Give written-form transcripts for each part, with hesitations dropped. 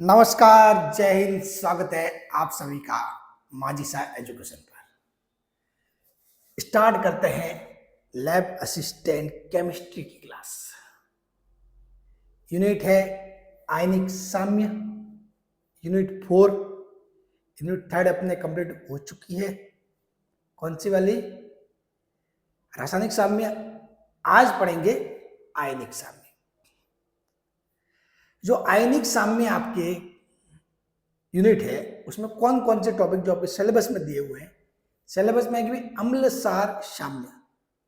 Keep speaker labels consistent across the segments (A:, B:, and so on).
A: नमस्कार, जय हिंद। स्वागत है आप सभी का माझी सा एजुकेशन पर। स्टार्ट करते हैं लैब असिस्टेंट केमिस्ट्री की क्लास। यूनिट है आयनिक साम्य, यूनिट 4। यूनिट 3 अपने कंप्लीट हो चुकी है। कौन सी वाली? रासायनिक साम्य। आज पढ़ेंगे आयनिक साम्य। जो आयनिक साम्य आपके यूनिट है उसमें कौन कौन से टॉपिक जो आपके सिलेबस में दिए हुए हैं। सिलेबस में है कि अम्ल सार साम्य,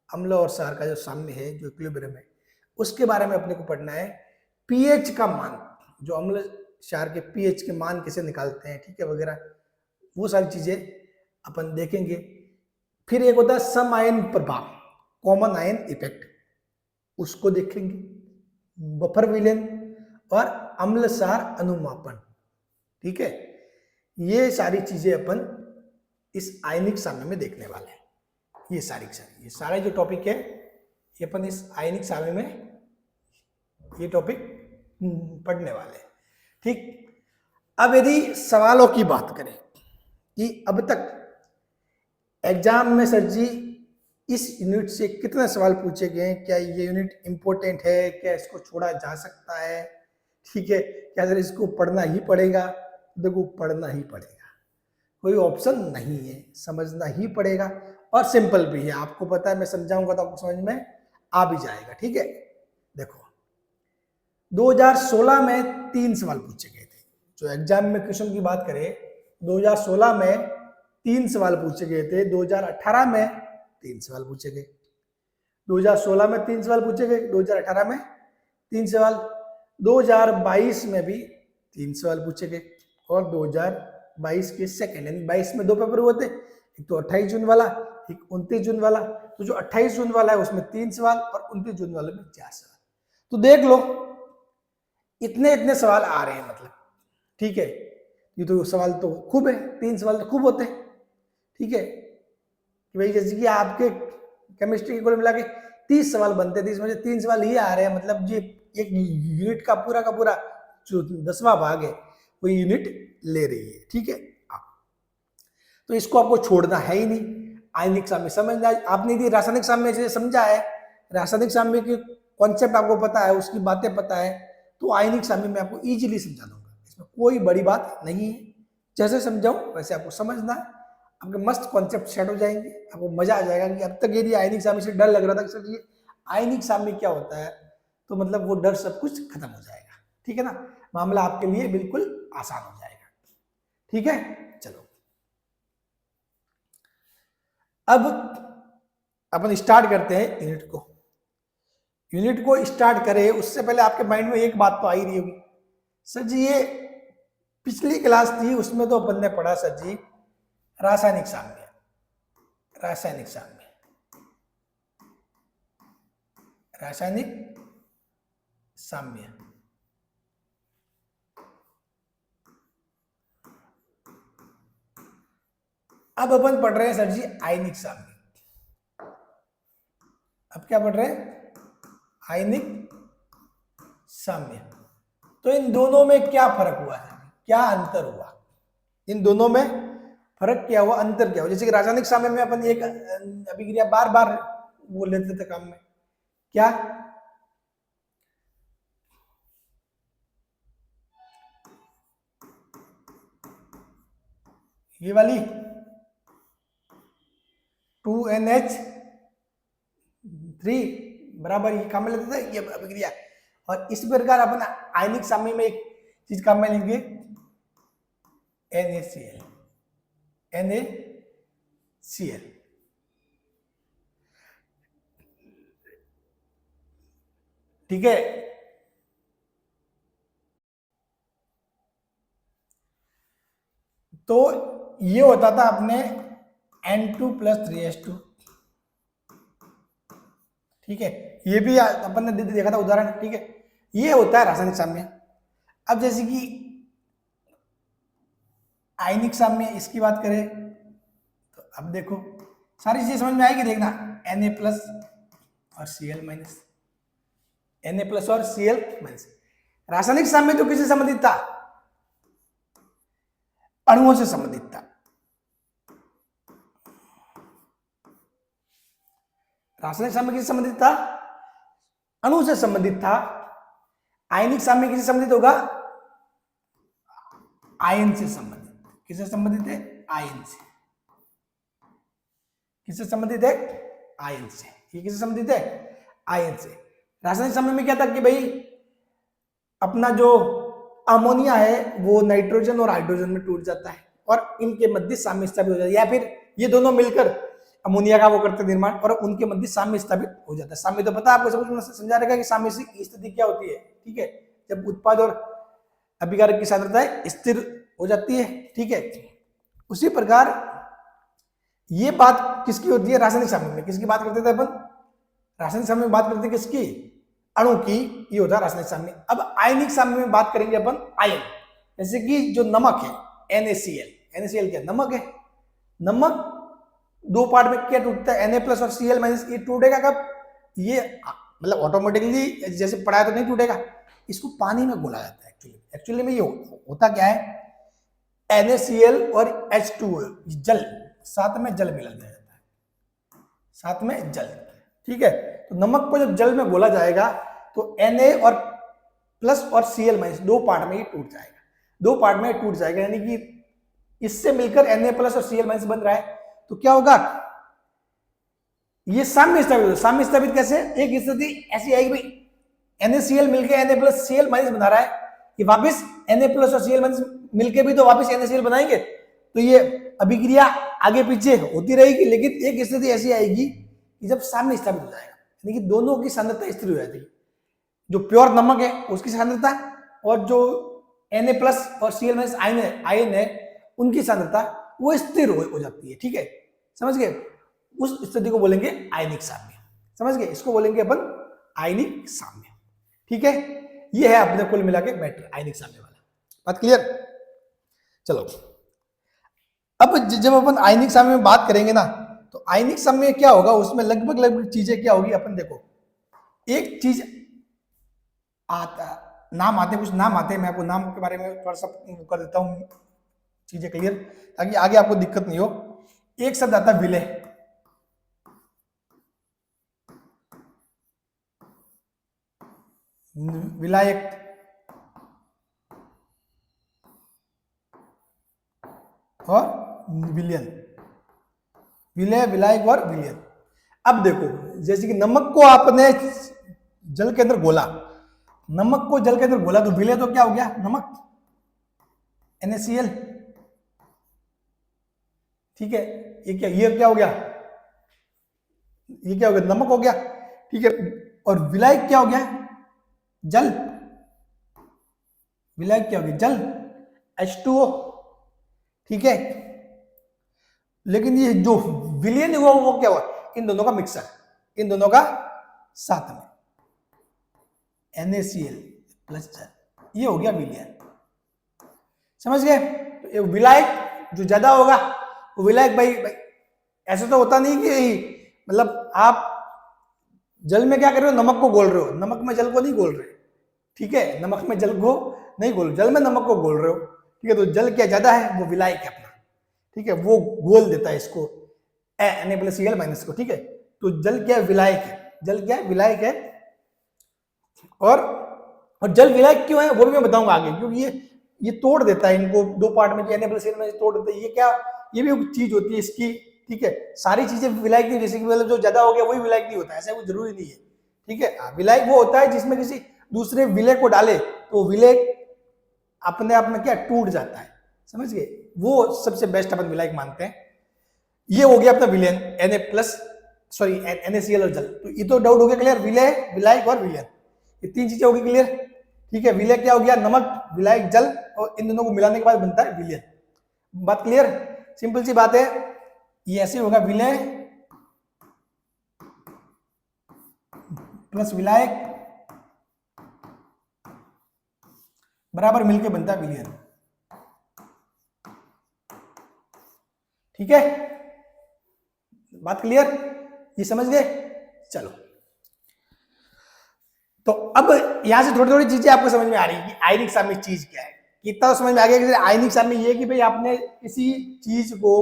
A: अम्ल और सार का जो साम्य है, जो इक्विलिब्रियम है, उसके बारे में अपने को पढ़ना है। पीएच का मान, जो अम्ल सार के पीएच के मान कैसे निकालते हैं, ठीक है, वगैरह वो सारी चीजें अपन देखेंगे। फिर एक होता है सम आयन प्रभाव, कॉमन आयन इफेक्ट, उसको देखेंगे। बफर विलेन और अम्ल सार अनुमापन, ठीक है, ये सारी चीजें अपन इस आयनिक साम्य में देखने वाले हैं। ये सारे जो टॉपिक है ये अपन इस आयनिक साम्य में ये टॉपिक पढ़ने वाले हैं, ठीक। अब यदि सवालों की बात करें कि अब तक एग्जाम में सर जी इस यूनिट से कितने सवाल पूछे गए हैं, क्या ये यूनिट इंपॉर्टेंट है, क्या इसको छोड़ा जा सकता है, ठीक है, क्या सर इसको पढ़ना ही पड़ेगा? देखो, पढ़ना ही पड़ेगा, कोई ऑप्शन नहीं है, समझना ही पड़ेगा। और सिंपल भी है, आपको पता है, मैं समझाऊंगा तो आपको समझ में आ भी जाएगा, ठीक है। देखो, 2016 में 3 सवाल पूछे गए थे। जो एग्जाम में क्वेश्चन की बात करें, 2016 में 3 सवाल पूछे गए थे। 2018 में 3 सवाल पूछे गए। 2016 में 3 सवाल पूछे गए, 2018 में 3 सवाल, 2022 में भी 3 सवाल पूछे गए। और 2022 के सेकेंड यानी 22 में 2 पेपर हुए थे, एक तो 28 जून वाला, एक 29 जून वाला। तो जो 28 जून वाला है उसमें 3 सवाल और 29 जून वाले में 4 सवाल। तो देख लो, इतने इतने सवाल आ रहे हैं, मतलब, ठीक है। ये तो सवाल तो खूब है, 3 सवाल तो खूब होते हैं, ठीक है। कि भाई जैसे कि आपके केमिस्ट्री के कुल मिला के 30 सवाल बनते थे, इसमें से 3 सवाल ये आ रहे हैं, मतलब ये एक यूनिट का पूरा जो 10वां भाग है वो यूनिट ले रही है, ठीक है। तो इसको आपको छोड़ना है ही नहीं। आयनिक साम्य समझना, आपने यदि रासायनिक साम्य से समझा है, रासायनिक साम्य के कॉन्सेप्ट आपको पता है, उसकी बातें पता है, तो आयनिक साम्य में आपको इजीली समझा दूंगा, इसमें कोई बड़ी बात नहीं है। जैसे समझाऊं वैसे आपको समझना है, आपके मस्त कॉन्सेप्ट सेट हो जाएंगे, आपको मजा आ जाएगा। कि अब तक यदि आयनिक साम्य से डर लग रहा था कि सर ये आयनिक साम्य क्या होता है, तो मतलब वो डर सब कुछ खत्म हो जाएगा, ठीक है ना। मामला आपके लिए बिल्कुल आसान हो जाएगा, ठीक है। चलो, अब अपन स्टार्ट करते हैं यूनिट को। यूनिट को स्टार्ट करें उससे पहले आपके माइंड में एक बात तो आ ही रही होगी, सर जी ये पिछली क्लास थी उसमें तो अपन ने पढ़ा सर जी रासायनिक साम्य, रासायनिक साम्य, रासायनिक साम्य। अब अपन पढ़ रहे हैं सर जी आयनिक साम्य। अब क्या पढ़ रहे हैं? आयनिक साम्य। तो इन दोनों में क्या फर्क हुआ है, क्या अंतर हुआ, इन दोनों में फर्क क्या हुआ, अंतर क्या हुआ? जैसे कि रासायनिक साम्य में अपन एक अभिक्रिया बार बार वो लेते थे काम में, क्या? ये वाली 2NH3 बराबर ये काम में लेते थे, ये अभिक्रिया। और इस प्रकार अपन आयनिक साम्य में एक चीज काम में लेंगे, NaCl, NaCl, ठीक है। तो ये होता था अपने N2+3H2, ठीक है। ये भी अपन ने देखा था उदाहरण, ठीक है। ये होता है रासायनिक साम्य। अब जैसे कि आयनिक साम्य इसकी बात करें तो अब देखो सारी चीजें समझ में आएगी, देखना Na+ और Cl-, Na+ और Cl-। रासायनिक साम्य तो किससे संबंधित था? अणुओं से संबंधित था। रासायनिक साम्य किससे संबंधित था? अणु से संबंधित था। आयनिक साम्य किससे संबंधित होगा? आयन से संबंधित। किससे संबंधित है? आयन से। किससे संबंधित है? आयन से। ये किससे संबंधित है? आयन से। रासायनिक साम्य में क्या था कि भाई अपना जो अमोनिया है वो नाइट्रोजन और हाइड्रोजन में टूट जाता है और इनके मध्य साम्य स्थापित हो जाता है, या फिर ये दोनों मिलकर अमोनिया का वो करते निर्माण और उनके मध्य साम्य स्थापित हो जाता है। साम्य तो पता है आपको, सब कुछ समझा रहेगा कि साम्य की स्थिति क्या होती है। ठीक है, जब उत्पाद और अभिकारक की सांद्रता स्थिर हो जाती है। ठीक है, उसी प्रकार ये बात किसकी होती है? रासायनिक साम्य में। किसकी बात करते थे अपन? रासायनिक साम्य में बात करते हैं किसकी? अणु की। ये होता है रासायनिक साम्य। अब आयनिक साम्य में बात करेंगे अपन आयन। जैसे कि जो नमक है NaCl, NaCl क्या? नमक है। नमक दो पार्ट में क्या टूटता है? Na+ और Cl-। ये टूटेगा कब? ये मतलब ऑटोमेटिकली जैसे पढ़ाया तो नहीं टूटेगा, इसको पानी में घोला जाता है। एक्चुअली में ये होता क्या है? NaCl और H2O जल, साथ में जल मिला दिया जाता है, साथ में जल। ठीक है, तो नमक को जब जल में घोला जाएगा तो Na और प्लस और Cl- दो पार्ट में ये टूट जाएगा। दो पार्ट में टूट जाएगा, यानी कि इससे मिलकर Na+ और Cl- बन रहा है। तो क्या होगा? ये साम्य स्थापित होगा। साम्य स्थापित कैसे? एक स्थिति ऐसी आएगी भाई NaCl मिलकर Na+ Cl- बना रहा है, कि वापस Na+ और Cl- मिलके भी तो वापस NaCl बनाएंगे, तो ये अभिक्रिया आगे पीछे होती रहेगी। लेकिन एक स्थिति ऐसी आएगी कि जब साम्य स्थापित हो जाएगा, यानी कि दोनों की सांद्रता स्थिर हो जाती है। जो प्योर नमक है उसकी सांद्रता और जो Na+ और Cl- आयन है उनकी सांद्रता वो स्थिर हो जाती है। ठीक है, समझ गए? उस स्थिति को बोलेंगे आयनिक साम्य। समझ गए? इसको बोलेंगे अपन आयनिक साम्य। ठीक है, ये है अपने कुल मिला के मैटर, आयनिक साम्य वाला। बात क्लियर? चलो, अब जब अपन आयनिक साम्य में बात करेंगे ना, तो आयनिक साम्य क्या होगा? उसमें लगभग चीजें क्या होगी? अपन देखो, एक चीज आता, नाम आते, कुछ नाम आते हैं, मैं आपको नाम के बारे में थोड़ा सा कर देता हूं, चीजें क्लियर, ताकि आगे आपको दिक्कत नहीं हो। एक शब्द आता है विलय। विलायक, और विलयन। विलय, विलायक और विलयन। अब देखो, जैसे कि नमक को आपने जल के अंदर घोला, नमक को जल के अंदर घोला तो विलय तो क्या हो गया? नमक, NaCl। ठीक है, ये क्या हो गया? ये क्या हो गया? नमक हो गया। ठीक है, और विलायक क्या हो गया? जल। विलायक क्या हो गया? जल, H2O। ठीक है, लेकिन ये जो विलयन हुआ वो क्या हुआ? इन दोनों का मिक्सर, इन दोनों का साथ में NaCl प्लस जल, ये हो गया विलयन। समझ गए? तो विलायक जो ज्यादा होगा वो विलायक, भाई ऐसा तो होता नहीं कि मतलब आप जल में क्या कर रहे हो? नमक को घोल रहे हो, नमक में जल को नहीं घोल रहे। ठीक है, नमक में जल को नहीं घोल, जल में नमक को घोल रहे हो। ठीक है, तो जल क्या ज्यादा है? वो विलायक है अपना। ठीक है, वो घोल देता है इसको, Na+Cl- को। ठीक है, तो जल क्या है? विलायक है। जल क्या है? विलायक है। और जल विलायक क्यों है वो भी मैं बताऊंगा आगे, क्योंकि ये तोड़ देता है इनको दो पार्ट में, Na+Cl- तोड़ देता है। ये क्या, ये भी एक चीज होती है इसकी। ठीक है, सारी चीजें विलायक नहीं, जैसे कि मतलब जो ज्यादा हो गया वही विलायक नहीं होता, ऐसा कुछ जरूरी नहीं है। ठीक है, विलायक वो होता है जिसमें किसी दूसरे विलय को डाले तो विलय अपने आप में क्या टूट जाता है। समझ गए? वो सबसे बेस्ट अपन विलायक मानते हैं। ये हो गया अपना विलयन, NaCl और जल। तो ये तो डाउट हो गया क्लियर, विलय, विलायक और विलयन, ये तीन चीजें होगी क्लियर। ठीक है, विलय क्या हो गया? नमक, विलायक जल, और इन दोनों को मिलाने के बाद बनता है विलयन। बात क्लियर? सिंपल सी बात है, ये ऐसे होगा, विलय प्लस विलायक बराबर मिलके बनता है विलयन। ठीक है, बात क्लियर? ये समझ गए? चलो, तो अब यहां से थोड़ी थोड़ी चीजें आपको समझ में आ रही है कि आयनिक साम्य चीज क्या है। इतना तो समझ में आ गया कि आयनिक साम्य में ये है कि भाई आपने किसी चीज को,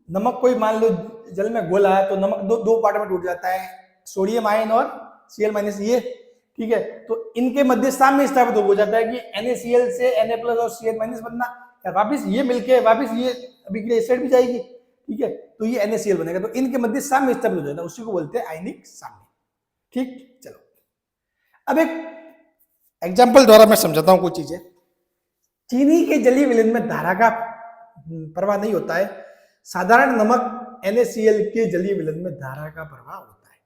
A: नमक कोई मान लो जल में घोला है तो नमक दो पार्ट में टूट जाता है, सोडियम आयन और Cl- ये, ठीक है। तो इनके मध्य साम्य स्थापित हो जाता है कि NaCl से Na+ और Cl- बनना, वापिस ये मिलके वापिस ये अभिक्रिया इस साइड भी जाएगी, ठीक है, तो ये NaCl बनेगा। तो इनके मध्य साम्य स्थापित हो जाता है, उसी को बोलते हैं आयनिक साम्य। ठीक, चलो अब एक एग्जाम्पल द्वारा मैं समझाता हूं कुछ चीजें। चीनी के जलीय विलयन में धारा का प्रवाह नहीं होता है, साधारण नमक NaCl के जलीय विलयन में धारा का प्रवाह होता है।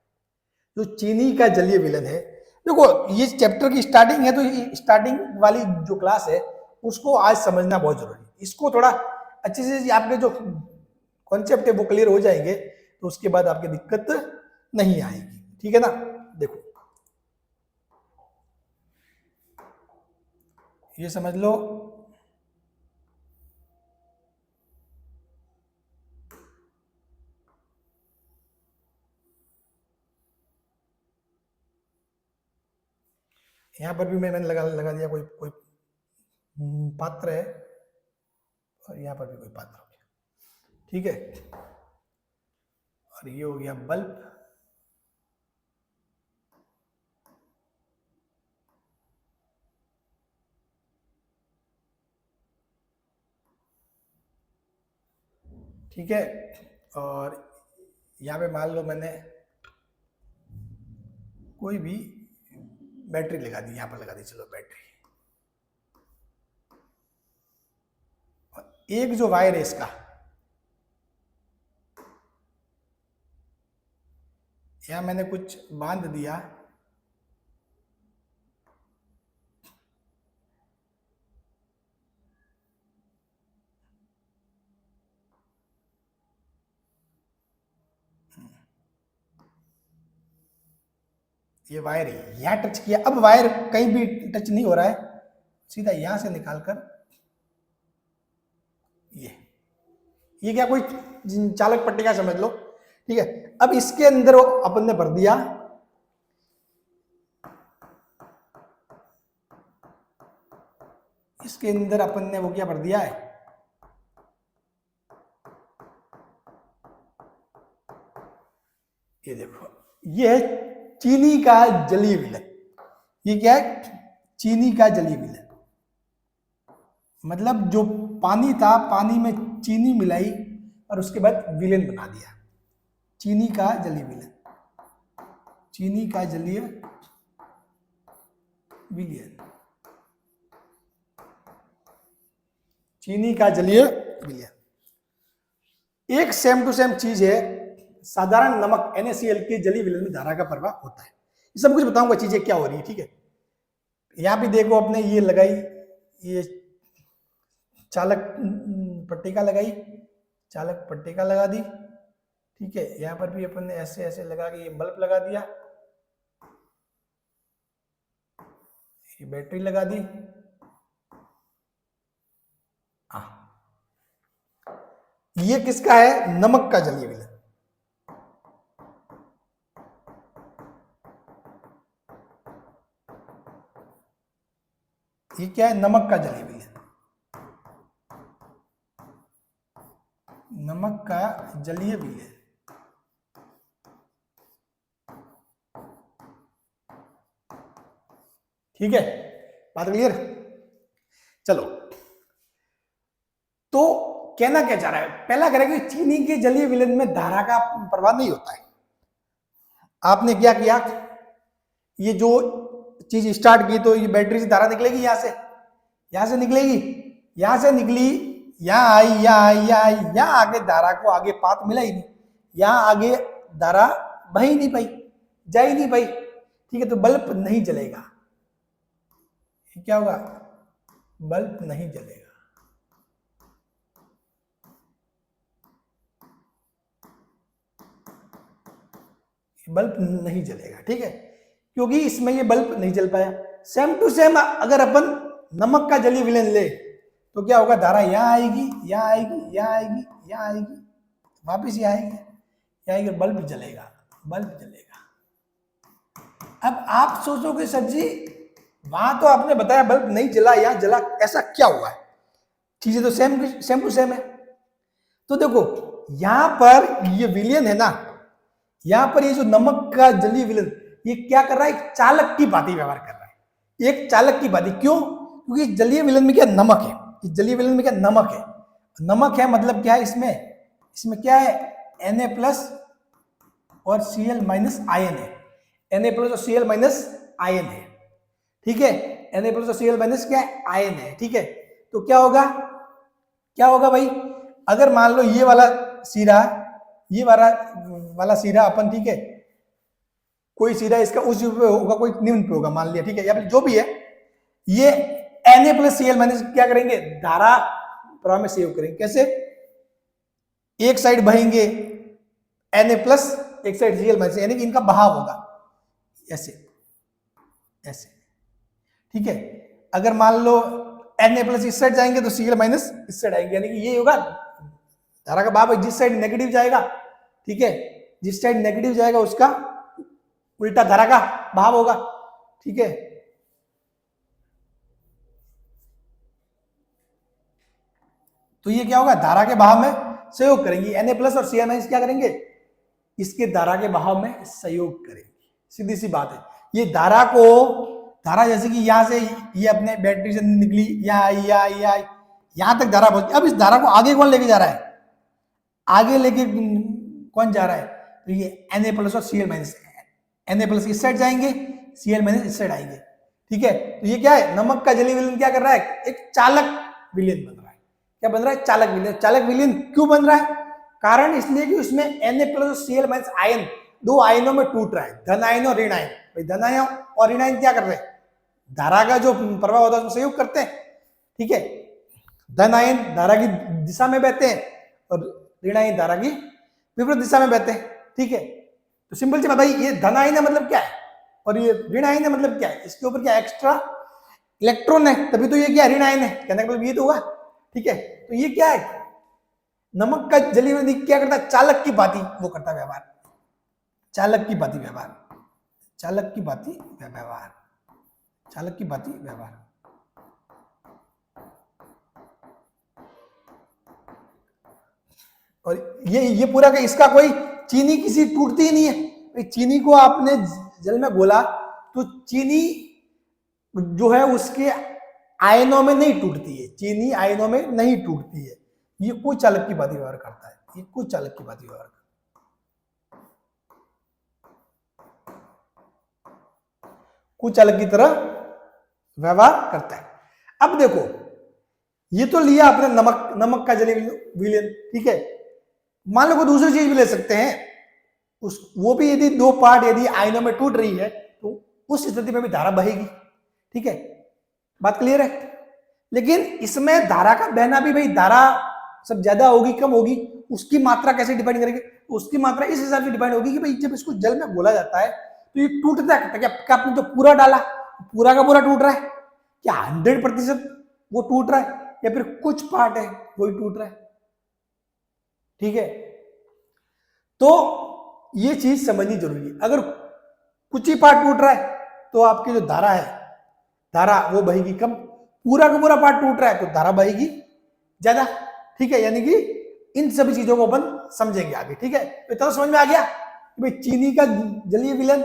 A: जो चीनी का जलीय विलयन है, देखो ये चैप्टर की स्टार्टिंग है, तो स्टार्टिंग वाली जो क्लास है उसको आज समझना बहुत जरूरी है। इसको थोड़ा अच्छे से आपके जो कॉन्सेप्ट है वो क्लियर हो जाएंगे तो उसके बाद आपकी दिक्कत नहीं आएगी, ठीक है ना। देखो ये समझ लो, यहां पर भी मैंने लगा दिया कोई कोई पात्र है, और यहां पर भी कोई पात्र हो गया, ठीक है। और ये हो गया बल्ब, ठीक है। और यहाँ पे मान लो मैंने कोई भी बैटरी लगा दी, यहाँ पर लगा दी, चलो बैटरी। और एक जो वायर है इसका, यहाँ मैंने कुछ बांध दिया, ये वायर है, यहाँ टच किया, अब वायर कहीं भी टच नहीं हो रहा है, सीधा यहां से निकालकर ये क्या कोई चालक पट्टिका समझ लो, ठीक है। अब इसके अंदर अपन ने भर दिया, इसके अंदर अपन ने वो क्या भर दिया है, ये देखो, ये है चीनी का जलीय विलयन। ये क्या है, चीनी का जलीय विलयन, मतलब जो पानी था, पानी में चीनी मिलाई और उसके बाद विलयन बना दिया, चीनी का जलीय विलयन, चीनी का जलीय विलयन, चीनी का जलीय विलयन। एक सेम टू सेम चीज है, साधारण नमक NaCl के जलीय विलयन में धारा का प्रवाह होता है। ये सब कुछ बताऊंगा चीजें क्या हो रही है, ठीक है। यहां भी देखो अपने ये लगाई, ये चालक पट्टिका लगाई, चालक पट्टिका लगा दी, ठीक है। यहां पर भी अपन ने ऐसे ऐसे लगा के ये बल्ब लगा दिया, ये बैटरी लगा दी। ये किसका है, नमक का जलीय विलयन। ये क्या है, नमक का जलीय विलयन, नमक का जलीय विलयन, ठीक है, बात क्लियर। चलो तो कहना क्या चाह रहा है, पहला कह रहा है कि चीनी के जलीय विलयन में धारा का प्रवाह नहीं होता है। आपने क्या किया, ये जो चीज स्टार्ट की तो ये बैटरी से धारा निकलेगी, यहां से निकलेगी, यहां से निकली, यहां आई, यहां आई, यहां आई, यहां आगे धारा को आगे पाथ मिला ही नहीं, यहां आगे धारा बह ही नहीं पाई, जा ही नहीं पाई, ठीक है। तो बल्ब नहीं जलेगा, क्या होगा, बल्ब नहीं जलेगा, बल्ब नहीं जलेगा, ठीक है, क्योंकि इसमें ये बल्ब नहीं जल पाया। सेम टू सेम अगर अपन नमक का जलीय विलयन ले तो क्या होगा, धारा यहां आएगी, यहां आएगी, यहां आएगी, यहां आएगी, वापिस यहां आएगी, यहां आएगी, बल्ब जलेगा, बल्ब जलेगा। अब आप सोचोगे सर जी वहां तो आपने बताया बल्ब नहीं जला, यहां जला, ऐसा क्या हुआ है? चीजें तो सेम टू सेम है। तो देखो यहां पर ये विलयन है ना, यहां पर ये जो नमक का जलीय विलयन, ये क्या कर रहा है? एक चालक की भांति व्यवहार कर रहा है, एक चालक की भांति। क्यों? क्योंकि जलीय विलयन में क्या नमक है, इस जलीय विलयन में क्या नमक है, नमक है मतलब क्या है इसमें क्या है? Na प्लस और Cl माइनस आयन है, Na प्लस और Cl माइनस आयन है, ठीक है, Na प्लस और Cl माइनस क्या है? आयन है, ठीक है। तो क्या होगा भाई? अगर मान लो ये वाला सीरा, ये वाला सीरा अपन, ठीक है, कोई सीरा इसका उच्च पे होगा, कोई निम्न पे होगा, मान लिया, ठीक है, या फिर जो भी है, ये Na प्लस Cl माइनस क्या करेंगे? धारा प्रवाह में सेव करेंगे। कैसे? एक साइड बहेंगे Na प्लस, एक साइड Cl माइनस, यानी कि इनका बहाव होगा ऐसे ऐसे, ठीक है। अगर मान लो Na प्लस इस साइड जाएंगे तो Cl माइनस इस साइड आएंगे, यानी कि ये होगा धारा का बहाव। जिस साइड नेगेटिव जाएगा, ठीक है, जिस साइड नेगेटिव जाएगा उसका उल्टा धारा का बहाव होगा, ठीक है। तो ये क्या होगा? धारा के बहाव में सहयोग करेंगे। Na प्लस और Cl माइनस क्या करेंगे? इसके धारा के बहाव में सहयोग करेंगे, सीधी सी बात है। ये धारा जैसे कि यहां से ये अपने बैटरी से निकली, यहां तक धारा पहुंची। अब इस धारा को आगे कौन लेके जा रहा है? आगे लेके कौन जा रहा है? तो ये Na प्लस और Cl माइनस, Na प्लस इस साइड जाएंगे, Cl माइनस इस साइड आएंगे, ठीक है। तो ये क्या है? नमक का जलीय विलयन क्या कर रहा है? एक चालक विलयन बन रहा है। क्या बन रहा है? चालक विलयन। चालक विलयन क्यों बन रहा है? कारण इसलिए कि उसमें Na प्लस और Cl माइनस आयन दो आयनों में टूट रहा है, धन आयन और ऋण आयन। भाई धन आयन और ऋण आयन क्या कर रहे हैं? धारा का जो प्रवाह होता है उसमें सहयोग करते हैं, ठीक है। धन आयन धारा की दिशा में बहते हैं और ऋण आयन धारा की विपरीत दिशा में बहते हैं, ठीक है। तो सिंपल सी बात भाई, ये धन आयन है मतलब क्या है और ये ऋण आयन है मतलब क्या है? इसके ऊपर क्या एक्स्ट्रा इलेक्ट्रॉन है, तभी तो ये क्या ऋण आयन है, कहने का मतलब ये तो हुआ, ठीक है। तो ये क्या है? नमक का जलीय विलयन क्या करता है? चालक की भांति वो करता है व्यवहार, चालक की भांति व्यवहार, चालक की भांति व्यवहार, चालक की भांति व्यवहार। और ये पूरा का इसका कोई चीनी किसी टूटती ही नहीं है। चीनी को आपने जल में घोला तो चीनी जो है उसके आयनों में नहीं टूटती है, चीनी आयनों में नहीं टूटती है। ये कोई चालक की भांति व्यवहार करता है, ये कोई चालक की भांति व्यवहार करता है, कुछ चालक की तरह व्यवहार करता है। अब देखो ये तो लिया आपने नमक का जलीय विलयन, ठीक है। मान लो कोई दूसरी चीज भी ले सकते हैं, वो भी यदि दो पार्ट यदि आयनों में टूट रही है तो उस स्थिति में भी धारा बहेगी, ठीक है, बात क्लियर है। लेकिन इसमें धारा का बहना भी, भाई धारा सब ज्यादा होगी कम होगी, उसकी मात्रा कैसे डिपेंड करेगी? उसकी मात्रा इस हिसाब से डिपेंड होगी कि भाई जब इसको जल में घोला जाता है तो ये टूटता है क्या? आपने तो पूरा डाला, पूरा का पूरा टूट रहा है क्या? 100% वो टूट रहा है या फिर कुछ पार्ट है वही टूट रहा है, ठीक है। तो ये चीज समझनी जरूरी है। अगर कुछ ही पार्ट टूट रहा है तो आपकी जो धारा है, धारा वो बहेगी कम, पूरा का पूरा पार्ट टूट रहा है तो धारा बहेगी ज्यादा, ठीक है। यानी कि इन सभी चीजों को अपन समझेंगे आगे, ठीक है। तो इतना समझ में आ गया कि भाई चीनी का जलीय विलयन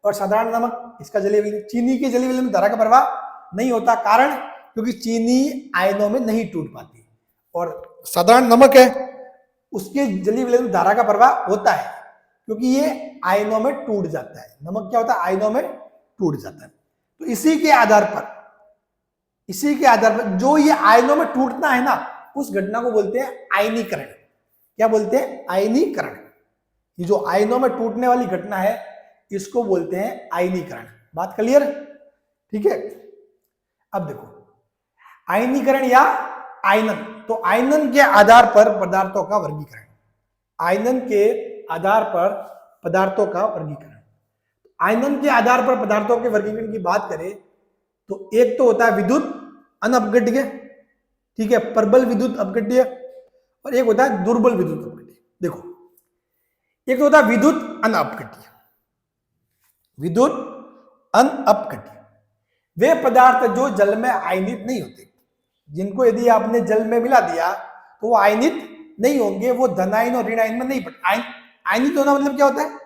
A: और साधारण नमक इसका जलीय विलयन। चीनी के जलीय विलयन में धारा का प्रवाह नहीं होता, कारण क्योंकि चीनी आयनों में नहीं टूट पाती, और साधारण नमक है उसके जलीय विलयन में धारा का प्रवाह होता है क्योंकि ये आयनों में टूट जाता है। नमक क्या होता है? आयनों में टूट जाता है। तो इसी के आधार पर जो ये आयनों में टूटना है ना, उस घटना को बोलते हैं आयनीकरण। क्या बोलते हैं? आयनीकरण। ये जो आयनों में टूटने वाली घटना है इसको बोलते हैं आयनीकरण। बात क्लियर, ठीक है। अब देखो आयनीकरण या आयनन, तो आयनन के आधार पर पदार्थों का वर्गीकरण, आयनन के आधार पर पदार्थों का वर्गीकरण। आयनन के आधार पर पदार्थों के वर्गीकरण की बात करें तो एक तो होता है विद्युत अनअपघट्य, ठीक है, प्रबल विद्युत अपघट्य, और एक होता है दुर्बल विद्युत अपघट्य। देखो एक तो होता है विद्युत अनअपघट्य, विद्युत अनअपघट्य। वे पदार्थ जो जल में आयनित नहीं होते, जिनको यदि आपने जल में मिला दिया तो वो आयनित नहीं होंगे, वो धनायन और ऋणायन में नहीं पड़ते। आयनित होना मतलब क्या होता है?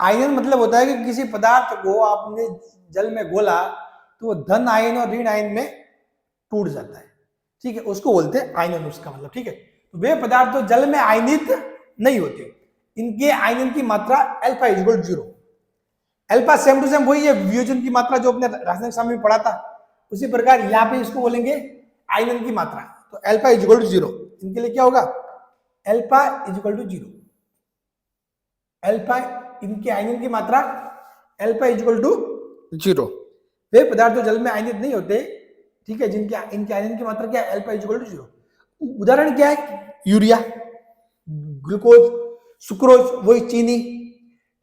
A: आयन मतलब होता है कि किसी पदार्थ को आपने जल में घोला तो वो धन आयन और ऋण आयन में टूट जाता है, ठीक है, उसको बोलते हैं आयनन, उसका मतलब, ठीक है। तो वे पदार्थ जो जल में आयनित नहीं होते, इनके आयनन की मात्रा alpha equal 0। Alpha same to same वही है वियोजन की मात्रा जो अपने रासायनिक सामने में पढ़ा था, उसी प्रकार यहाँ पे इसको बोलेंगे आयनन की मात्रा। तो अल्फा इक्वल टू 0, इनके लिए क्या होगा? Alpha equal to 0। अल्फा, इनके आयनन की मात्रा अल्फा इक्वल टू 0। वे पदार्थ जो जल में आयनित नहीं होते, ठीक है, जिनके इनके आयनन की मात्रा क्या है? Alpha equal to 0। उदाहरण क्या है? यूरिया, ग्लूकोज, सुक्रोज, वही चीनी,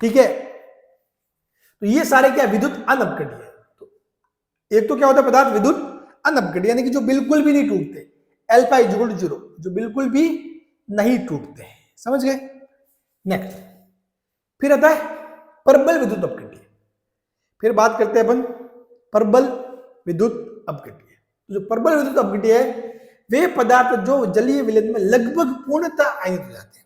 A: ठीक है। तो ये सारे क्या? विद्युत अनअपघटीय है। तो एक तो क्या होता है पदार्थ विद्युत अनअपघटीय, यानी कि जो बिल्कुल भी नहीं टूटते, अल्फा इक्वल टू 0, जो बिल्कुल भी नहीं टूटते हैं, समझ गए? नेक्स्ट फिर आता है प्रबल विद्युत अपघट्य। फिर बात करते हैं अपन प्रबल विद्युत अपघट्य। तो जो प्रबल विद्युत अपघट्य है, वे पदार्थ जो जलीय विलयन में लगभग पूर्णतः आयनित हो जाते हैं।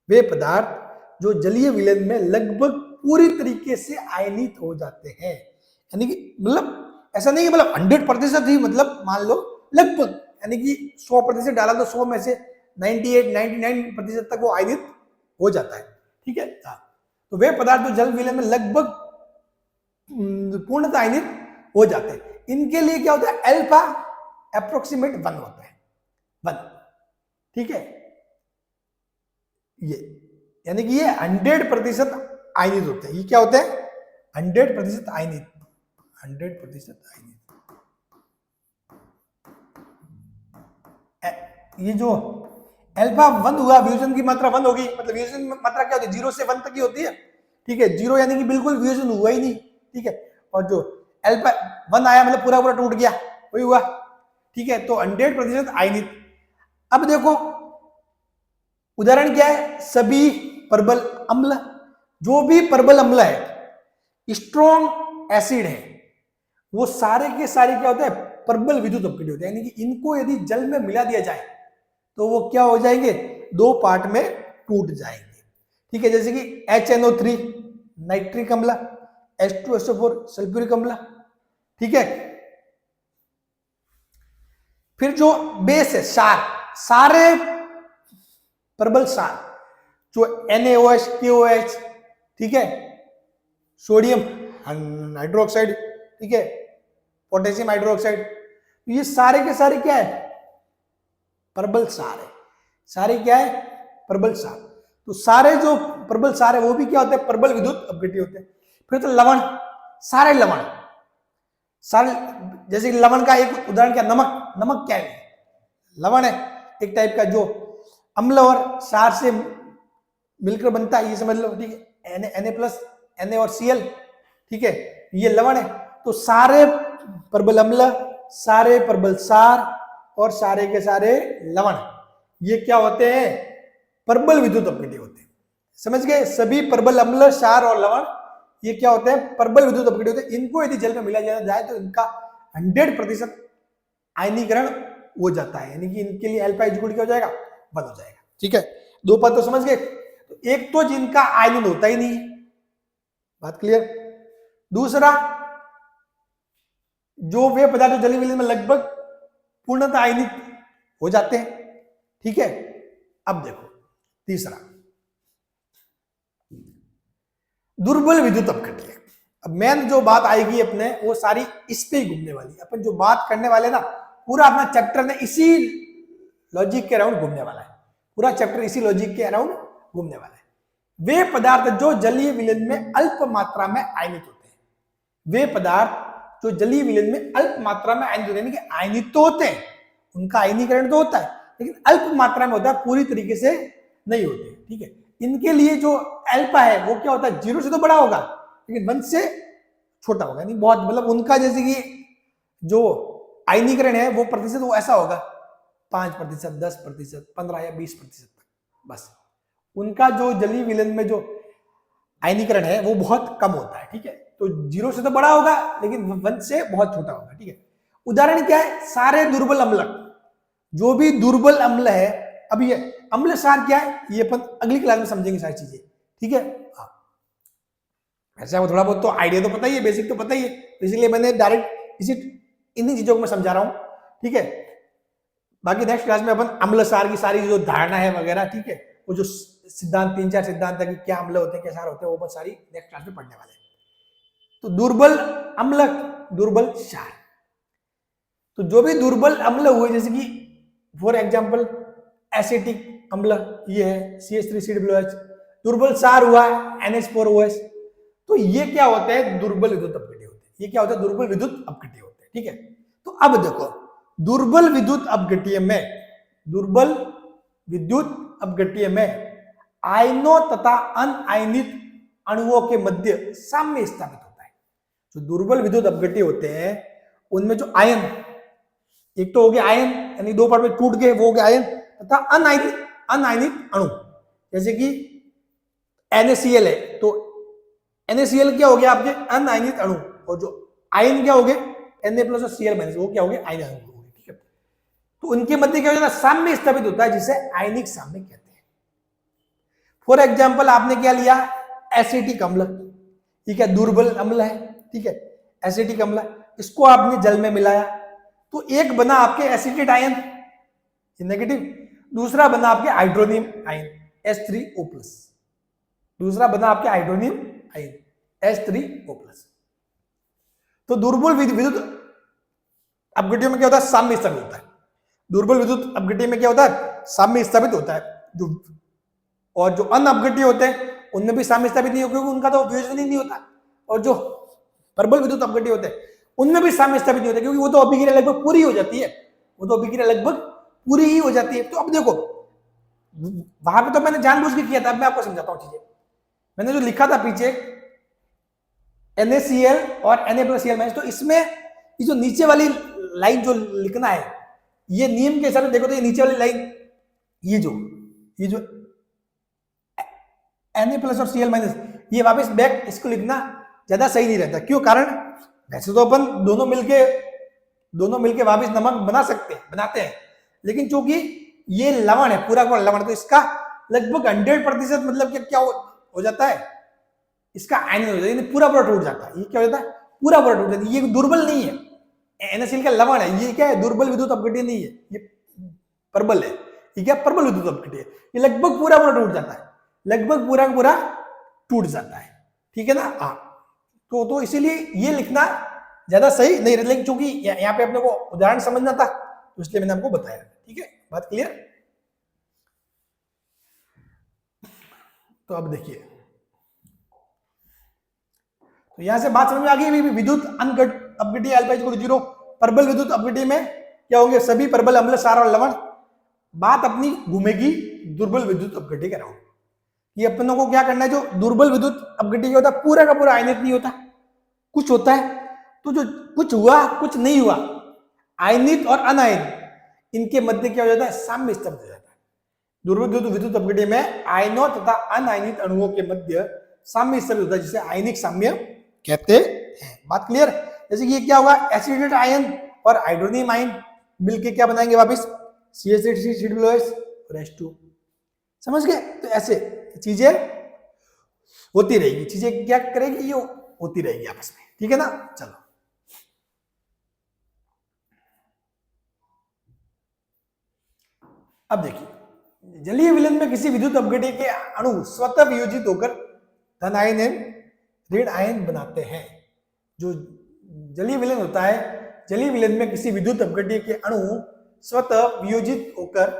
A: वे पदार्थ जो जलीय विलयन में लगभग पूरी तरीके से आयनित हो जाते हैं, यानी कि मतलब ऐसा नहीं कि मतलब 100% ही, मतलब मान लो लगभग, यानी कि 100% डाला तो 100 में से 98-99% तक वो आयनित हो जाता है, ठीक है। तो वे पदार्थ जो जल विलयन में लगभग पूर्णतः आयनित हो जाते हैं, इनके लिए क्या होता है? अल्फा अप्रोक्सीमेट 1 होता है, 1, ठीक है। ये यानी कि ये 100% आयनित होते हैं। ये क्या होते हैं? 100% आयनित, 100% आयनित। ये जो अल्फा 1 हुआ, वियोजन की मात्रा 1 होगी, मतलब वियोजन की मात्रा क्या होती है? 0 से 1 तक ही होती है, ठीक है। 0 यानी कि बिल्कुल वियोजन हुआ ही नहीं, ठीक है। और जो अल्फा 1 आया मतलब पूरा पूरा टूट गया, वही हुआ, ठीक है। तो 100% आयनित। अब देखो उदाहरण क्या है? सभी प्रबल अम्ल, जो भी प्रबल अम्ल है, स्ट्रॉन्ग एसिड है, वो सारे के सारे क्या होते हैं? प्रबल विद्युत अपघट्य होते हैं, यानी कि इनको यदि जल में मिला दिया जाए तो वो क्या हो जाएंगे? 2 पार्ट में टूट जाएंगे, ठीक है। जैसे कि HNO3 नाइट्रिक अम्ल, H2SO4 सल्फ्यूरिक अम्ल, ठीक है। फिर जो बेस है क्षार, सारे प्रबल क्षार, जो NaOH, KOH, ठीक है, सोडियम हाइड्रोक्साइड, ठीक है, पोटेशियम हाइड्रोक्साइड, ये सारे के सारे क्या है? प्रबल क्षार है। सारे क्या है? प्रबल क्षार। तो सारे जो प्रबल क्षार है वो भी क्या होते हैं? प्रबल विद्युत अपघट्य होते हैं। फिर तो लवण, सारे लवण, सारे, जैसे लवण का एक उदाहरण क्या? नमक। नमक क्या है? लवण है एक टाइप का, जो अम्ल और क्षार से मिलकर बनता है, ये समझ लो, ठीक है। Na+ Na और Cl, ठीक है, ये लवण है। तो सारे प्रबल अम्ल, सारे प्रबल क्षार और सारे के सारे लवण, ये क्या होते हैं? प्रबल विद्युत अपघट्य होते हैं, समझ गए? सभी प्रबल अम्ल, क्षार और लवण ये क्या होते हैं? प्रबल विद्युत अपघट्य होते हैं। इनको यदि जल में मिला जाए तो इनका 100% आयनीकरण हो जाता है, यानी कि इनके लिए अल्फा इक्वल क्या हो जाएगा? 1 हो जाएगा, ठीक है। 2 पद तो समझ गए। तो एक तो जिनका आयनन होता ही नहीं, बात क्लियर। दूसरा, जो वे पदार्थ जलीय विलयन में लगभग पूर्णतः आयनित हो जाते हैं, ठीक है। अब देखो तीसरा, दुर्बल विद्युत अपघट्य। अब मेन जो बात आएगी अपने, वो सारी इस पे ही घूमने वाली। अपन जो बात करने वाले ना, पूरा अपना चैप्टर ने इसी लॉजिक के अराउंड घूमने वाला है। पूरा चैप्टर इसी लॉजिक के अराउंड घूमने वाला है। वे पदार्थ जो जलीय विलयन में अल्प मात्रा में आयनित होते हैं, वे पदार्थ जो जलीय विलयन में अल्प मात्रा में आयनित होते हैं, यानी कि आयनित तो होते हैं, उनका आयनीकरण तो होता है, लेकिन अल्प मात्रा में होता है, पूरी तरीके से नहीं होते, ठीक है। इनके लिए जो अल्फा है वो क्या होता है? 0 से तो बड़ा होगा, लेकिन 1 से छोटा होगा, यानी बहुत, मतलब उनका जैसे कि जो आयनीकरण है वो प्रतिशत वो ऐसा होगा 5%, 10%, 15 या 20% तक, बस। उनका जो जलीय विलयन में जो आयनीकरण है वो बहुत कम होता है, ठीक है। तो 0 से तो बड़ा होगा लेकिन 1 से बहुत छोटा होगा, ठीक है। उदाहरण क्या है, सारे दुर्बल अम्ल, जो भी दुर्बल अम्ल है, अब ये अम्ल सार क्या है ये अपन अगली क्लास में समझेंगे सारी चीजें, ठीक है। हाँ, ऐसे आपको थोड़ा बहुत तो आइडिया तो पता ही है, बेसिक तो पता ही है, इसलिए मैंने डायरेक्ट इसी इन्हीं चीजों को मैं समझा रहा हूं, ठीक है। बाकी नेक्स्ट क्लास में अपन अम्ल सार की सारी जो धारणा है वगैरह, ठीक है, वो जो सिद्धांत 3-4 सिद्धांत है कि क्या अम्ल होते हैं क्या सार होते हैं, वो अपन सारी नेक्स्ट क्लास में पढ़ने वाले हैं। तो दुर्बल अम्ल, दुर्बल क्षार, तो जो भी दुर्बल अम्ल हुए, जैसे कि फॉर एग्जांपल एसिटिक अम्ल ये है CH3COOH, दुर्बल क्षार हुआ NH4OH, तो ये क्या होता है, दुर्बल विद्युत अपघट्य होते हैं। ये क्या होता है, दुर्बल विद्युत अपघट्य होते हैं, ठीक है। तो अब देखो, दुर्बल विद्युत अपघट्य में, दुर्बल विद्युत अपघट्य में आयनों तथा अनआयनित अणुओं के मध्य साम्य स्थापित होता है। जो दुर्बल विद्युत अपघट्य होते हैं उनमें जो आयन, एक तो हो गया आयन यानी 2 पार्ट में टूट गए, वो हो गया आयन, तथा अनआयनित अणु, जैसे कि NaCl है तो NaCl क्या हो गया आपके अनआयनित अणु, और जो आयन क्या हो गए Na+ और Cl-, वो क्या हो गए आयन अणु, ठीक है। तो उनके मध्य क्या हो जाता है, साम्य स्थापित होता है, जिसे आयनिक साम्य कहते हैं। फॉर एग्जाम्पल आपने क्या लिया, एसिटिक अम्ल, ठीक है, दुर्बल अम्ल है, ठीक है, एसिटिक अम्ल, इसको आपने जल में मिलाया तो एक बना आपके एसिटेट आयन नेगेटिव, दूसरा बना आपके हाइड्रोनियम आयन H3O+, दूसरा बना आपके हाइड्रोनियम आयन H3O+। तो दुर्बल विद्युत अपघट्य में क्या होता है, साम्य स्थापित होता है। दुर्बल विद्युत अपघट्य में क्या होता है, साम्य स्थापित होता है। जो और जो अनअपघट्य होते हैं उनमें भी साम्य स्थापित नहीं होता, क्योंकि उनका तो वियोजन ही नहीं होता। और जो प्रबल विद्युत अपघट्य होते हैं उनमें भी साम्य स्थापित नहीं होता, क्योंकि वो तो अभिक्रिया लगभग पूरी हो जाती है, वो तो अभिक्रिया लगभग पूरी ही हो जाती है। तो अब देखो, वहां पे तो मैंने जानबूझ के किया था, अब मैं आपको समझाता हूँ चीजें। मैंने जो लिखा था पीछे NaCl और Na+Cl-, तो इसमें ये जो नीचे वाली लाइन जो लिखना है, ये नियम के हिसाब से देखो तो ये नीचे वाली लाइन, ये जो Na+ और Cl-, ये वापस बैक इसको लिखना ज्यादा सही नहीं रहता। क्यों, कारण वैसे तो अपन दोनों मिलके वापस नमक बनाते हैं, लेकिन चूंकि ये लवण है, पूरा पूरा लवण, तो इसका लगभग 100% मतलब क्या हो जाता है, इसका आयन हो जाता है, पूरा पूरा टूट जाता है। ये क्या हो जाता है, पूरा पूरा टूट जाता है। ये दुर्बल नहीं है, NaCl का लवण है, ये क्या है, दुर्बल विद्युत अपघट्य नहीं है, ये प्रबल है। ये क्या, प्रबल विद्युत अपघट्य है। ये लगभग पूरा पूरा टूट जाता है, लगभग पूरा पूरा टूट जाता है, ठीक है ना। हाँ, तो इसीलिए ये लिखना ज्यादा सही नहीं रहता, लेकिन चूंकि यहाँ पे अपने को उदाहरण समझना था तो इसलिए मैंने आपको बताया, ठीक है, बात क्लियर। तो अब देखिए, तो यहां से बात समझ में आ गई, विद्युत अपघट्य α=0, प्रबल विद्युत अपघट्य में क्या होंगे, सभी प्रबल अम्ल, क्षार और लवण। बात अपनी घूमेगी दुर्बल विद्युत अपघट्य के अराउंड। ये अपनों को क्या करना है, जो दुर्बल विद्युत अपघट्य होता है पूरा का पूरा आयनित नहीं होता, कुछ होता है, तो जो कुछ हुआ कुछ नहीं हुआ, आयनित और अनायन इनके मध्य क्या हो जाता है, साम्य स्थापित हो जाता है। दुर्बल विद्युत अपघट्य में आयनों तथा अनायनित अणुओं के मध्य साम्य स्थापित होता है, जिसे आयनिक साम्य कहते हैं। बात क्लियर। जैसे कि ये क्या होगा, एसिडेट आयन और हाइड्रोनियम आयन मिलके क्या बनाएंगे वापस, CH3COOH और H2। समझ गए। तो ऐसे चीजें होती रहेगी, चीजें क्या करेगी, ये होती रहेगी आपस में, ठीक है ना। चलो अब देखिए, जलीय विलयन में किसी विद्युत अपघट्य के अणु स्वतः वियोजित होकर धन आयन एवं ऋण आयन बनाते हैं। जो जलीय विलयन होता है, जलीय विलयन में किसी विद्युत अपघट्य के अणु स्वतः वियोजित होकर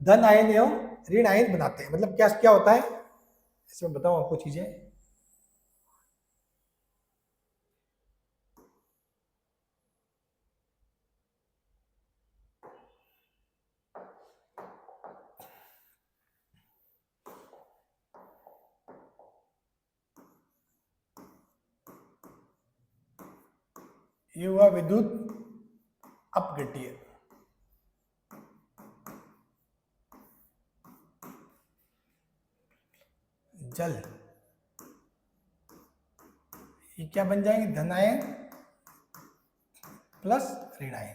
A: धन आयन एवं ऋण आयन बनाते हैं। मतलब क्या क्या होता है, ऐसे मैं बताऊं आपको चीजें। ये हुआ विद्युत अपघट्य, जल ये क्या बन जाएंगे, धन आयन प्लस ऋण आयन,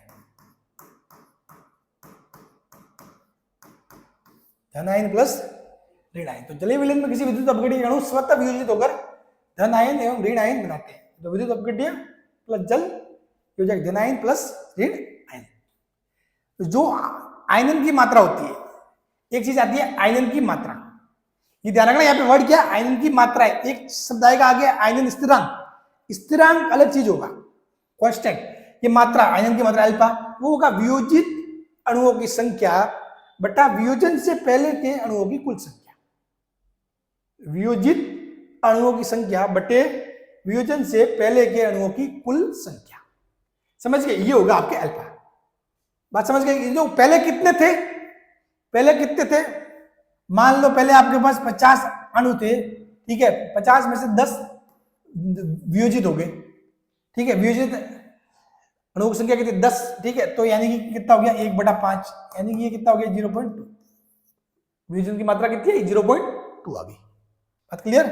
A: धन आयन प्लस ऋण आयन। तो जलीय विलयन में किसी विद्युत अपघटनीय अणु स्वतः वियोजित होकर धन आयन एवं ऋण आयन बनाते हैं। तो विद्युत अपघटनीय प्लस जल योजक, धन आयन प्लस ऋण आयन। तो जो आयनन की मात्रा होती है, एक चीज आती है आयनन की मात्रा, ये ध्यान रखना, यहाँ पे वर्ड क्या है, आयनन की मात्रा है। एक शब्द आएगा आगे आयनन स्थिरांक, स्थिरांक अलग चीज होगा, कांस्टेंट। ये मात्रा आयनन की मात्रा अल्फा, वो होगा वियोजित अणुओं की संख्या बटा वियोजन से पहले के अणुओं की कुल संख्या, वियोजित अणुओं की संख्या बटे वियोजन से पहले के अणुओं की कुल संख्या। समझ गए, ये होगा आपके अल्फा। बात समझ गए। जो पहले कितने थे, पहले कितने थे, मान लो पहले आपके पास 50 अणु थे, ठीक है, 50 में से 10 वियोजित हो गए, ठीक है, वियोजित अणुओं की संख्या कितनी, 10, ठीक है, तो यानी कि कितना हो गया 1/5, यानी कि ये कितना हो गया 0.2, वियोजन की मात्रा कितनी है 0.2 आ गई। बात क्लियर,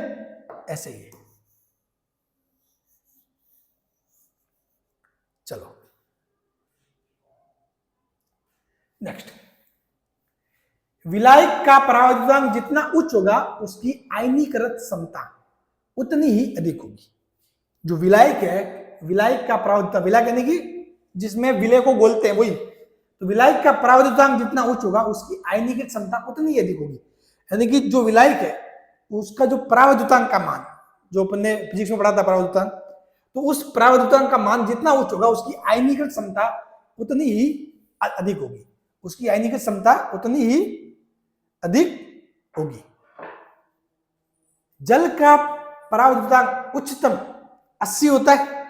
A: ऐसे ही है। चलो नेक्स्ट, विलायक का परावर्तनांक जितना उच्च होगा उसकी आयनीकृत क्षमता उतनी ही अधिक होगी। जो विलायक है, विलायक का परावर्तन, विलायक यानी कि जिसमें विलय को बोलते हैं वही, तो विलायक का परावर्तनांक जितना उच्च होगा उसकी आयनीकृत क्षमता उतनी ही अधिक होगी। यानी कि जो विलायक है उसका जो परावर्तनांक का मान, जो अपन ने फिजिक्स में पढ़ा था परावर्तनांक, तो उस परावर्तनांक का मान जितना उच्च होगा उसकी आयनीकृत क्षमता उतनी ही अधिक होगी, उसकी आयनीकृत क्षमता उतनी ही अधिक होगी। जल का परावर्तनांक उच्चतम 80 होता है,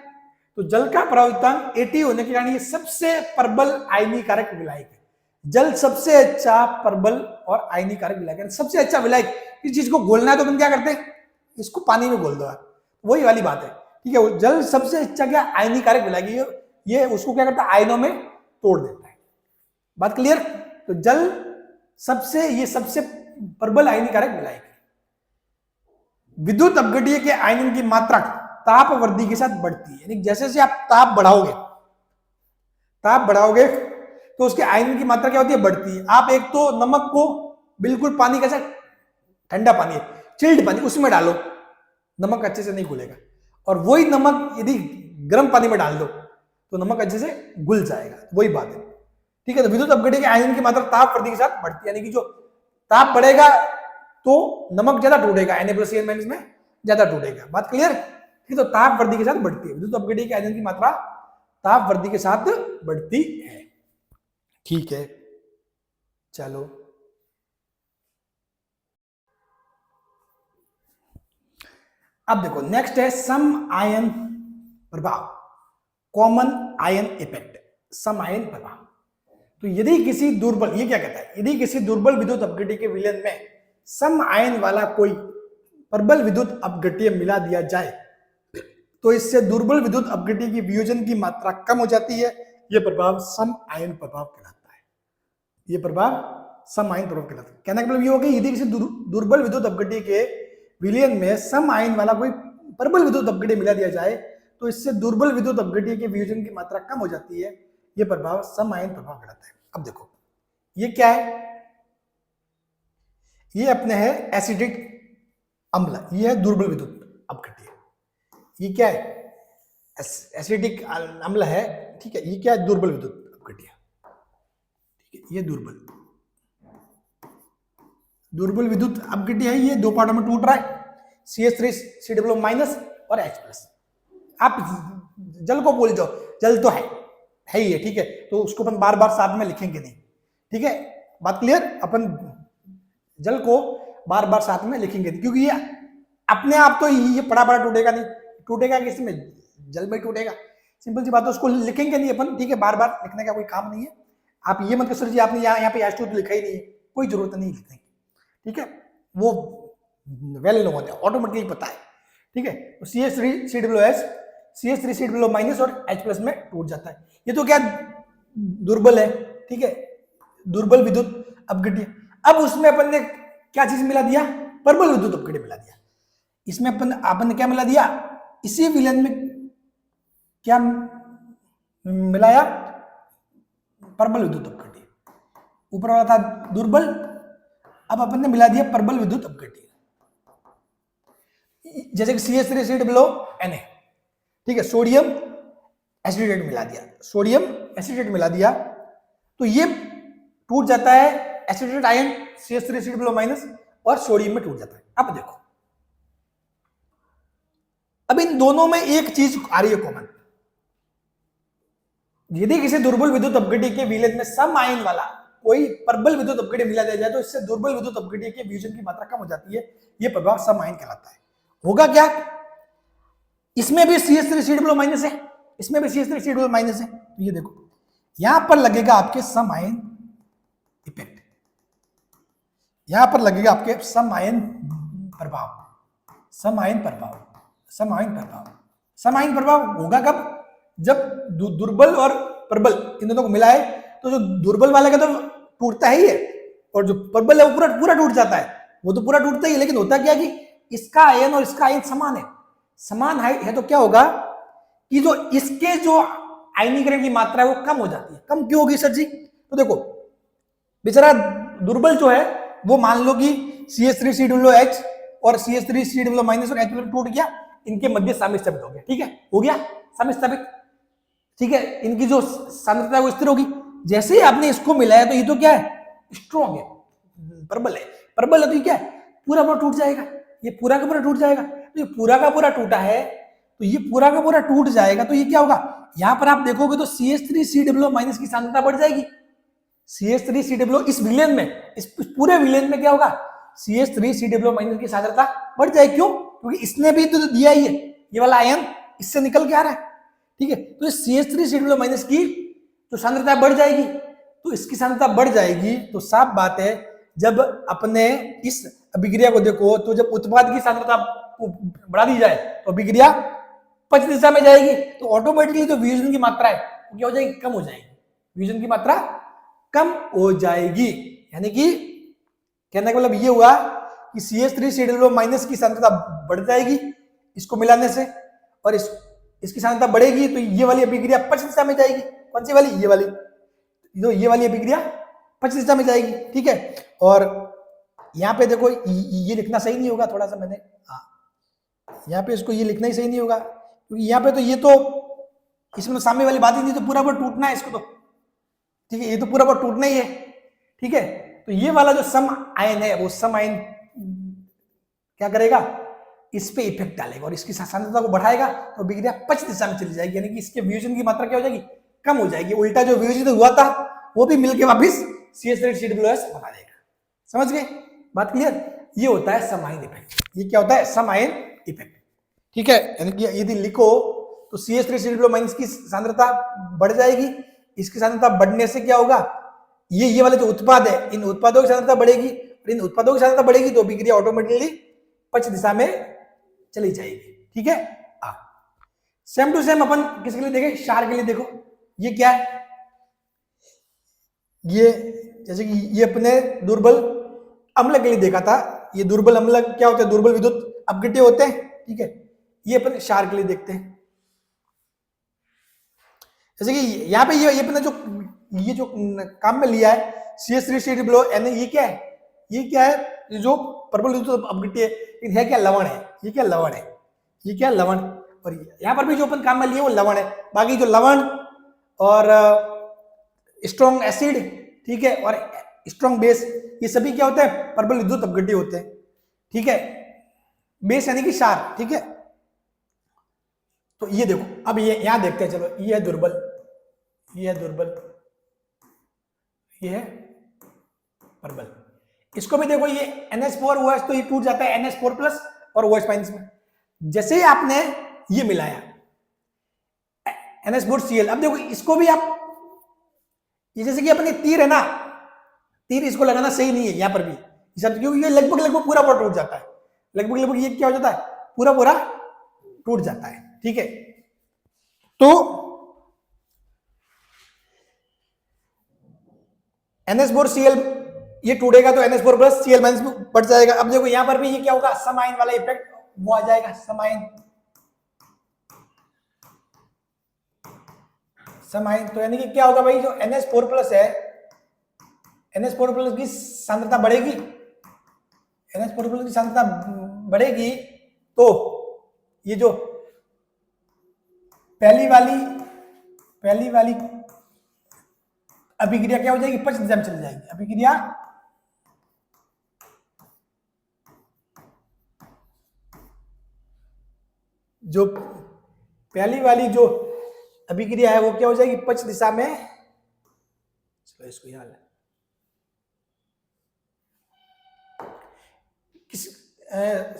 A: तो जल का परावर्तनांक 80 होने के कारण ये सबसे प्रबल आयनीकारक विलायक है। जल सबसे अच्छा प्रबल और आयनीकारक विलायक है, सबसे अच्छा विलायक। इस चीज को घोलना है तो अपन क्या करते हैं, इसको पानी में घोल दो, वही वाली बात है, ठीक है। जल सबसे अच्छा क्या आयनीकारक विलायक, ये उसको क्या करता है, आयनों में तोड़ देता है। बात क्लियर। तो जल सबसे, ये सबसे प्रबल आयनीकारक विलायक है। विद्युत अपघट्य के आयनन की मात्रा ताप वृद्धि के साथ बढ़ती है, यानी जैसे जैसे आप ताप बढ़ाओगे तो उसके आयनन की मात्रा क्या होती है, बढ़ती है। आप एक तो नमक को बिल्कुल पानी कैसा, ठंडा पानी है, चिल्ड पानी, उसमें डालो, नमक अच्छे से नहीं घुलेगा, और वही नमक यदि गर्म पानी में डाल दो तो नमक अच्छे से घुल जाएगा, वही बात है, ठीक है। तो विद्युत अपघट्य के आयनन की मात्रा ताप वृद्धि के साथ बढ़ती है, यानी कि जो ताप बढ़ेगा तो नमक ज्यादा टूटेगा, Na+Cl- में ज्यादा टूटेगा। बात क्लियर। तो ताप वृद्धि के साथ बढ़ती है, विद्युत अपघट्य के आयनन की मात्रा ताप वृद्धि के साथ बढ़ती है, ठीक है। चलो अब देखो नेक्स्ट है सम आयन प्रभाव, कॉमन आयन इफेक्ट, सम आयन प्रभाव। तो यदि किसी दुर्बल, ये क्या कहता है, यदि किसी दुर्बल विद्युत अपघट्य के विलयन में सम आयन वाला कोई प्रबल विद्युत अपघट्य मिला दिया जाए तो इससे दुर्बल विद्युत अपघट्य की वियोजन की मात्रा कम हो जाती है। यह प्रभाव सम आयन प्रभाव कहलाता है, यह प्रभाव सम आयन प्रभाव कहलाता है। कहने का मतलब ये हो गया, यदि किसी दुर्बल विद्युत अपघट्य के विलयन में सम आयन वाला कोई प्रबल विद्युत अपघट्य मिला दिया जाए तो इससे दुर्बल विद्युत अपघट्य के वियोजन की मात्रा कम हो जाती है, यह प्रभाव सम आयन प्रभाव कहलाता है। अब देखो ये क्या है, ये अपने है एसिडिक अम्ल, ये है दुर्बल विद्युत अपघट्य। ये क्या है, एसिडिक अम्ल है, ठीक है। ये क्या है, दुर्बल विद्युत अपघट्य, ठीक है। ये दुर्बल विद्युत अपघट्य है, ये दो पार्टों में टूट रहा है, CH3COO- और H+। आप जल को बोल जाओ, जल तो है ही है, ठीक है, तो उसको अपन बार बार साथ में लिखेंगे नहीं, ठीक है। बात क्लियर। अपन जल को बार बार साथ में लिखेंगे नहीं, क्योंकि ये अपने आप तो ये पड़ा टूटेगा नहीं, टूटेगा किसमें, जल में टूटेगा, सिंपल सी बात है। उसको लिखेंगे नहीं अपन, ठीक है, बार बार लिखने का कोई काम नहीं है। आप ये मत सर जी आपने यहाँ पे H2 तो लिखा ही नहीं है, कोई जरूरत नहीं लिखने की, ठीक है, वो वेल नोन है, ऑटोमेटिकली पता है, ठीक है। तो CH3COO- और H+ में टूट जाता है। ये तो क्या दुर्बल है, ठीक है, दुर्बल विद्युत अपघट्य। अब उसमें अपन ने क्या चीज मिला दिया, प्रबल विद्युत अपघट्य मिला दिया। इसमें अपन ने क्या मिला दिया, इसी विलेन में क्या मिलाया, प्रबल विद्युत अपघट्य। ऊपर वाला था दुर्बल, अब अपन ने मिला दिया प्रबल विद्युत अपघट्य। जैसे कि CH3CONA, ठीक है, सोडियम एसिटेट मिला दिया, सोडियम एसिटेट मिला दिया, तो ये टूट जाता है एसिटेट आयन CH3COO- और सोडियम में टूट जाता है। अब देखो, अब इन दोनों में एक चीज आ रही है कॉमन, यदि किसी दुर्बल विद्युत अपघट्य के विलेन में सम आयन वाला कोई प्रबल विद्युत अपघट्य मिला दिया जाए तो इससे दुर्बल विद्युत अपघट्य के वियोजन की मात्रा कम हो जाती है। यह प्रभाव सम आयन कहलाता है। होगा क्या, इसमें भी CH3COO- है, इसमें भी CH3COO- है, तो ये देखो यहां पर लगेगा आपके सम आयन इफेक्ट, यहां पर लगेगा आपके सम आयन प्रभाव, सम आयन प्रभाव, सम आयन प्रभाव। सम आयन प्रभाव होगा कब, जब दुर्बल और प्रबल इन दोनों को मिलाए तो जो दुर्बल वाले का तो टूटता ही है और जो प्रबल है वो पूरा पूरा टूट जाता है, वो तो पूरा टूटता ही है। लेकिन होता क्या कि इसका आयन और इसका आयन समान है, समान है तो क्या होगा कि जो इसके जो आयनीकरण की मात्रा है वो कम हो जाती है। कम क्यों होगी सर जी, तो देखो बेचारा दुर्बल जो है वो मान लो कि CH3COOH और CH3COO- और H टूट गया, इनके मध्य साम्य हो गया, ठीक है, हो गया साम्य, ठीक है, इनकी जो सांद्रता है वो स्थिर होगी। जैसे ही आपने इसको मिलाया तो ये तो क्या है, स्ट्रॉन्ग है, प्रबल है, प्रबल है तो ये क्या है, पूरा पूरा टूट जाएगा, ये पूरा का पूरा टूट जाएगा। तो ये पूरा का पूरा टूटा है तो ये पूरा का पूरा टूट जाएगा, तो ये क्या होगा, यहां पर आप देखोगे तो CH3COO- की सांद्रता बढ़ जाएगी। CH3COO इस विलेन में, इस पूरे विलेन में क्या होगा, CH3COO- की सांद्रता बढ़ जाएगी। क्यों, क्योंकि इसने भी तो दिया ही है, ये वाला आयन इससे निकल के आ रहा है, ठीक है, तो CH3COO- की तो सांद्रता बढ़ जाएगी, तो इसकी सांद्रता बढ़ जाएगी तो साफ बात है जब अपने इस अभिक्रिया को देखो तो जब उत्पाद की सांद्रता बढ़ा दी जाए तो अभिक्रिया पक्ष दिशा में जाएगी, तो ऑटोमेटिकली जो वियोजन की मात्रा है वो क्या हो जाएगी, कम हो जाएगी, वियोजन की मात्रा कम हो जाएगी। यानी कि कहने का मतलब ये हुआ कि CH3COO- की सांद्रता बढ़ जाएगी इसको मिलाने से, और इसकी सांद्रता बढ़ेगी तो ये वाली अभिक्रिया पक्ष दिशा में जाएगी। कौन सी वाली, ये वाली, जो ये वाली अभिक्रिया पक्ष दिशा में जाएगी, ठीक है। और यहाँ पे देखो ये लिखना सही नहीं होगा, थोड़ा सा मैंने, हाँ यहाँ पे इसको ये लिखना ही सही नहीं होगा, क्योंकि यहाँ पे तो ये तो इसमें सामने वाली बात ही नहीं, तो पूरा पूरा टूटना है इसको तो, ठीक है, ये तो पूरा पूरा टूटना ही है, ठीक है। तो ये वाला जो सम आयन है वो सम आयन क्या करेगा, इस पे इफेक्ट डालेगा और इसकी सांद्रता को बढ़ाएगा तो अभिक्रिया पक्ष दिशा में चली जाएगी, यानी कि इसके वियोजन की मात्रा क्या हो जाएगी, कम हो जाएगी। उल्टा जो वियोजित हुआ था वो भी मिलके वापिस CH3COOS बना देगा। समझ गए बात, क्लियर। ये होता है सम आयन इफेक्ट, ये क्या होता है, सम आयन इफेक्ट, ठीक है। यानी कि यदि लिखो तो CH3COO- की सांद्रता बढ़ जाएगी, इसकी सांद्रता बढ़ने से क्या होगा, ये वाले जो उत्पाद है इन उत्पादों की सांद्रता बढ़ेगी, और इन उत्पादों की सांद्रता बढ़ेगी तो अभिक्रिया ऑटोमेटिकली पक्ष दिशा में चली जाएगी, ठीक है। सेम टू सेम अपन किसके लिए देखें, क्षार के लिए देखो, ये क्या है, ये जैसे कि ये अपने दुर्बल अम्ल के लिए देखा था, ये दुर्बल अम्ल क्या होते हैं, दुर्बल विद्युत अपघट्य होते हैं, ठीक है। ये अपन क्षार के लिए देखते हैं, जैसे कि यहाँ पे ये अपने जो काम में लिया है CH3COO- ये क्या है, ये क्या है, ये जो प्रबल विद्युत अपघट्य है क्या, लवण है, ये क्या लवण है, ये क्या लवण, और यहाँ पर भी जो अपन काम में लिए वो लवण है। बाकी जो लवण और स्ट्रॉन्ग एसिड, ठीक है, और स्ट्रॉन्ग बेस, ये सभी क्या होते हैं, प्रबल विद्युत अपघट्य होते हैं, ठीक है। बेस यानी कि क्षार, ठीक है। तो ये देखो, अब ये यहां देखते हैं, चलो ये है दुर्बल, ये है दुर्बल, ये है प्रबल। इसको भी देखो, ये NH4 OH तो ये टूट जाता है NH4+ और OH- में। जैसे ही आपने ये मिलाया NH4Cl, अब देखो इसको भी आप, ये जैसे कि अपने तीर है ना, तीर इसको लगाना सही नहीं है यहां पर भी, क्योंकि ये लगभग लगभग पूरा पूरा टूट जाता है, लगभग लगभग ये क्या हो जाता है, पूरा पूरा टूट जाता है, ठीक है। तो NH4Cl ये टूटेगा तो NH4+ Cl- बढ़ जाएगा। अब देखो यहां पर भी ये क्या होगा, सम आयन वाला इफेक्ट वो आ जाएगा, सम आयन, सम आयन, तो यानी कि क्या होगा भाई, जो NH4 प्लस है, NH4 प्लस की सांद्रता बढ़ेगी, NH4 प्लस की सांद्रता बढ़ेगी, तो ये जो पहली वाली अभिक्रिया क्या हो जाएगी, पक्ष दिशा में चली जाएगी। अभिक्रिया जो पहली वाली जो अभिक्रिया है वो क्या हो जाएगी, पक्ष दिशा में। चलो इसको यहां किस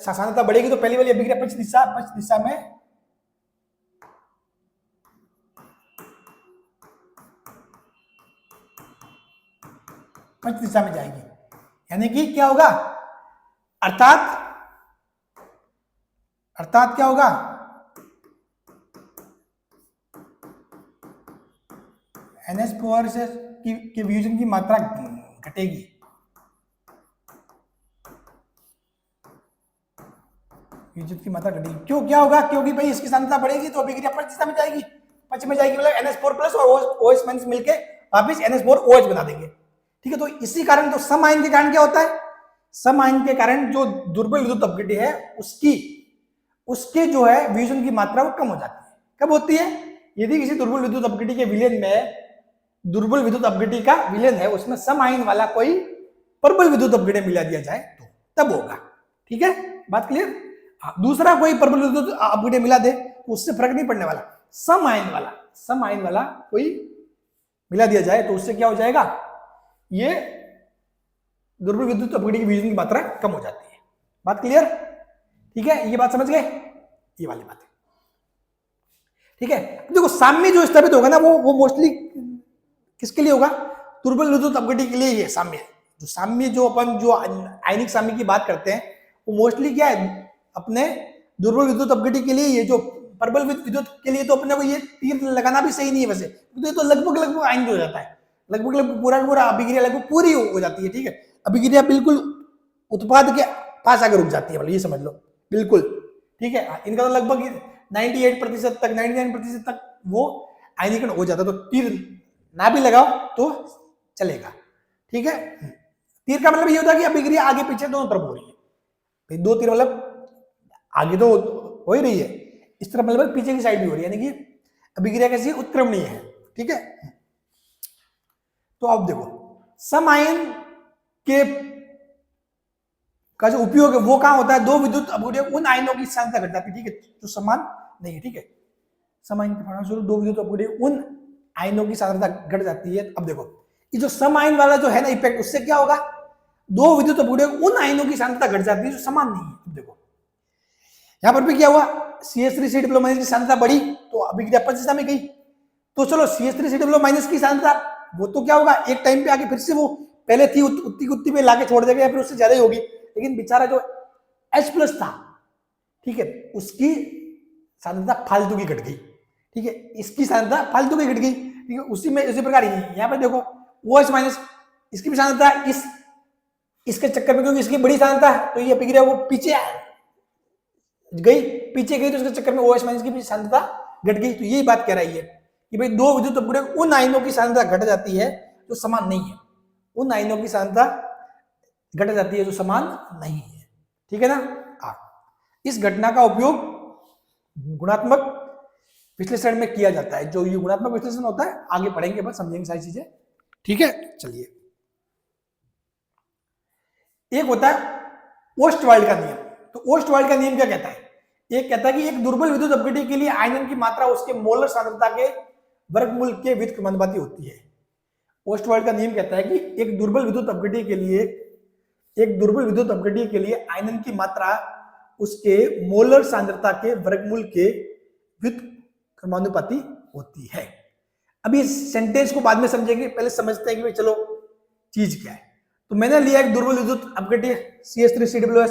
A: सांद्रता बढ़ेगी तो पहली वाली अभिक्रिया पक्ष दिशा में पक्ष दिशा में जाएगी, यानी कि क्या होगा, अर्थात क्या होगा, NH4 से की वियोजन की मात्रा घटेगी, वियोजन की मात्रा घटेगी। क्यों, क्या होगा, क्योंकि भाई इसकी सांद्रता बढ़ेगी तो अभिक्रिया पक्ष दिशा में जाएगी, पक्ष में जाएगी, मतलब NH4 प्लस और OH माइनस मिलके वापिस NH4 OH बना देंगे। ठीक है, तो इसी कारण तो सम आयन के कारण क्या होता है, सम आयन के कारण जो दुर्बल विद्युत अपघटन है उसके जो है वियोजन की मात्रा वो कम हो जाती है। कब होती है, यदि किसी दुर्बल विद्युत अपघटन के विलयन में, दुर्बल विद्युत अपघटन का विलयन है उसमें सम आयन वाला कोई प्रबल विद्युत अपघटन मिला दिया जाए तो तब होगा। ठीक है, बात क्लियर। दूसरा कोई प्रबल विद्युत अपघटन मिला दे तो उससे फर्क नहीं पड़ने वाला, सम आयन वाला कोई मिला दिया जाए तो उससे क्या हो जाएगा, ये दुर्बल विद्युत अपघटन की वियोजन की मात्रा कम हो जाती है। बात क्लियर, ठीक है, ये बात समझ गए, ये वाली बात है। ठीक है, देखो साम्य जो स्थापित होगा ना वो मोस्टली किसके लिए होगा, दुर्बल विद्युत अपघटन के लिए ही है। साम्य जो अपन जो आयनिक साम्य की बात करते हैं वो मोस्टली क्या है, अपने दुर्बल विद्युत अपघटन के लिए। ये जो प्रबल विद्युत के लिए तो अपने को ये तीर लगाना भी सही नहीं है वैसे, तो ये तो लगभग आयन हो जाता है, लगभग पूरा अभिक्रिया लगभग पूरी हो जाती है। ठीक है, अभिक्रिया बिल्कुल उत्पाद के पास आकर रुक जाती है, मतलब ये समझ लो बिल्कुल। ठीक है, इनका तो लगभग 98% तक 99% तक वो आयनीकरण हो जाता है, तो तीर ना भी लगाओ तो चलेगा। ठीक है, तीर का मतलब ये होता है कि अभिक्रिया आगे पीछे दोनों तरफ हो रही है। दो तीर मतलब आगे तो हो ही रही है, इस तरफ मतलब पीछे की साइड भी हो रही है, यानी कि अभिक्रिया कैसी उत्क्रमणीय है। ठीक है, तो अब देखो सम आयन के का जो उपयोग है वो कहां होता है, दो विद्युत अपघटन उन आयनों की सांद्रता घट जाती है। ठीक है, जो समान नहीं है। ठीक है, सम आयन के परिणामस्वरूप दो विद्युत अपघटन उन आयनों की सांद्रता घट जाती है। अब देखो ये जो सम आयन वाला जो है ना इफेक्ट, उससे क्या होगा, दो विद्युत अपघटन उन आयनों की सांद्रता घट जाती है जो समान नहीं है। अब देखो यहां पर भी क्या हुआ, CH3COO- की सांद्रता बढ़ी तो अभिक्रिया पक्ष दिशा में गई, तो चलो CH3COO- की सांद्रता वो तो क्या होगा, एक टाइम पे आके फिर से वो पहले थी उतनी पे लाके छोड़ देगा या फिर उससे ज्यादा ही होगी, लेकिन बेचारा जो H+ था, ठीक है, उसकी सांद्रता फालतू की घट गई। ठीक है, इसकी सांद्रता फालतू की घट गई। ठीक है, उसी प्रकार यहाँ पर देखो OH- इसकी भी सांद्रता इसके चक्कर में, क्योंकि इसकी बड़ी सांद्रता है तो ये अभिक्रिया वो पीछे गई तो इसके चक्कर में OH- की भी सांद्रता घट गई। तो यही बात कह रही है कि भाई दो विद्युत अपघटन उन आयनों की सांद्रता घट जाती है जो समान नहीं है, उन आयनों की सांद्रता घट जाती है जो समान नहीं है। ठीक है ना। इस घटना का उपयोग गुणात्मक विश्लेषण में किया जाता है। जो ये गुणात्मक विश्लेषण होता है आगे पढ़ेंगे, बस समझेंगे सारी चीजें। ठीक है, चलिए एक होता है ओस्टवाल्ड का नियम। तो ओस्टवाल्ड का नियम क्या कहता है, एक कहता है कि एक दुर्बल विद्युत अपघटन के लिए आयनन की मात्रा उसके मोलर सांद्रता के वर्गमूल के व्युत्क्रमानुपाती होती है। ओस्टवाल्ड का नियम कहता है कि एक दुर्बल विद्युत अपघटन के लिए आयनन की मात्रा उसके मोलर सांद्रता के वर्गमूल के व्युत्क्रमानुपाती होती है। अभी इस सेंटेंस को बाद में समझेंगे, पहले समझते हैं कि भाई चलो चीज क्या है। तो मैंने लिया एक दुर्बल विद्युत अपघटन CH3COOS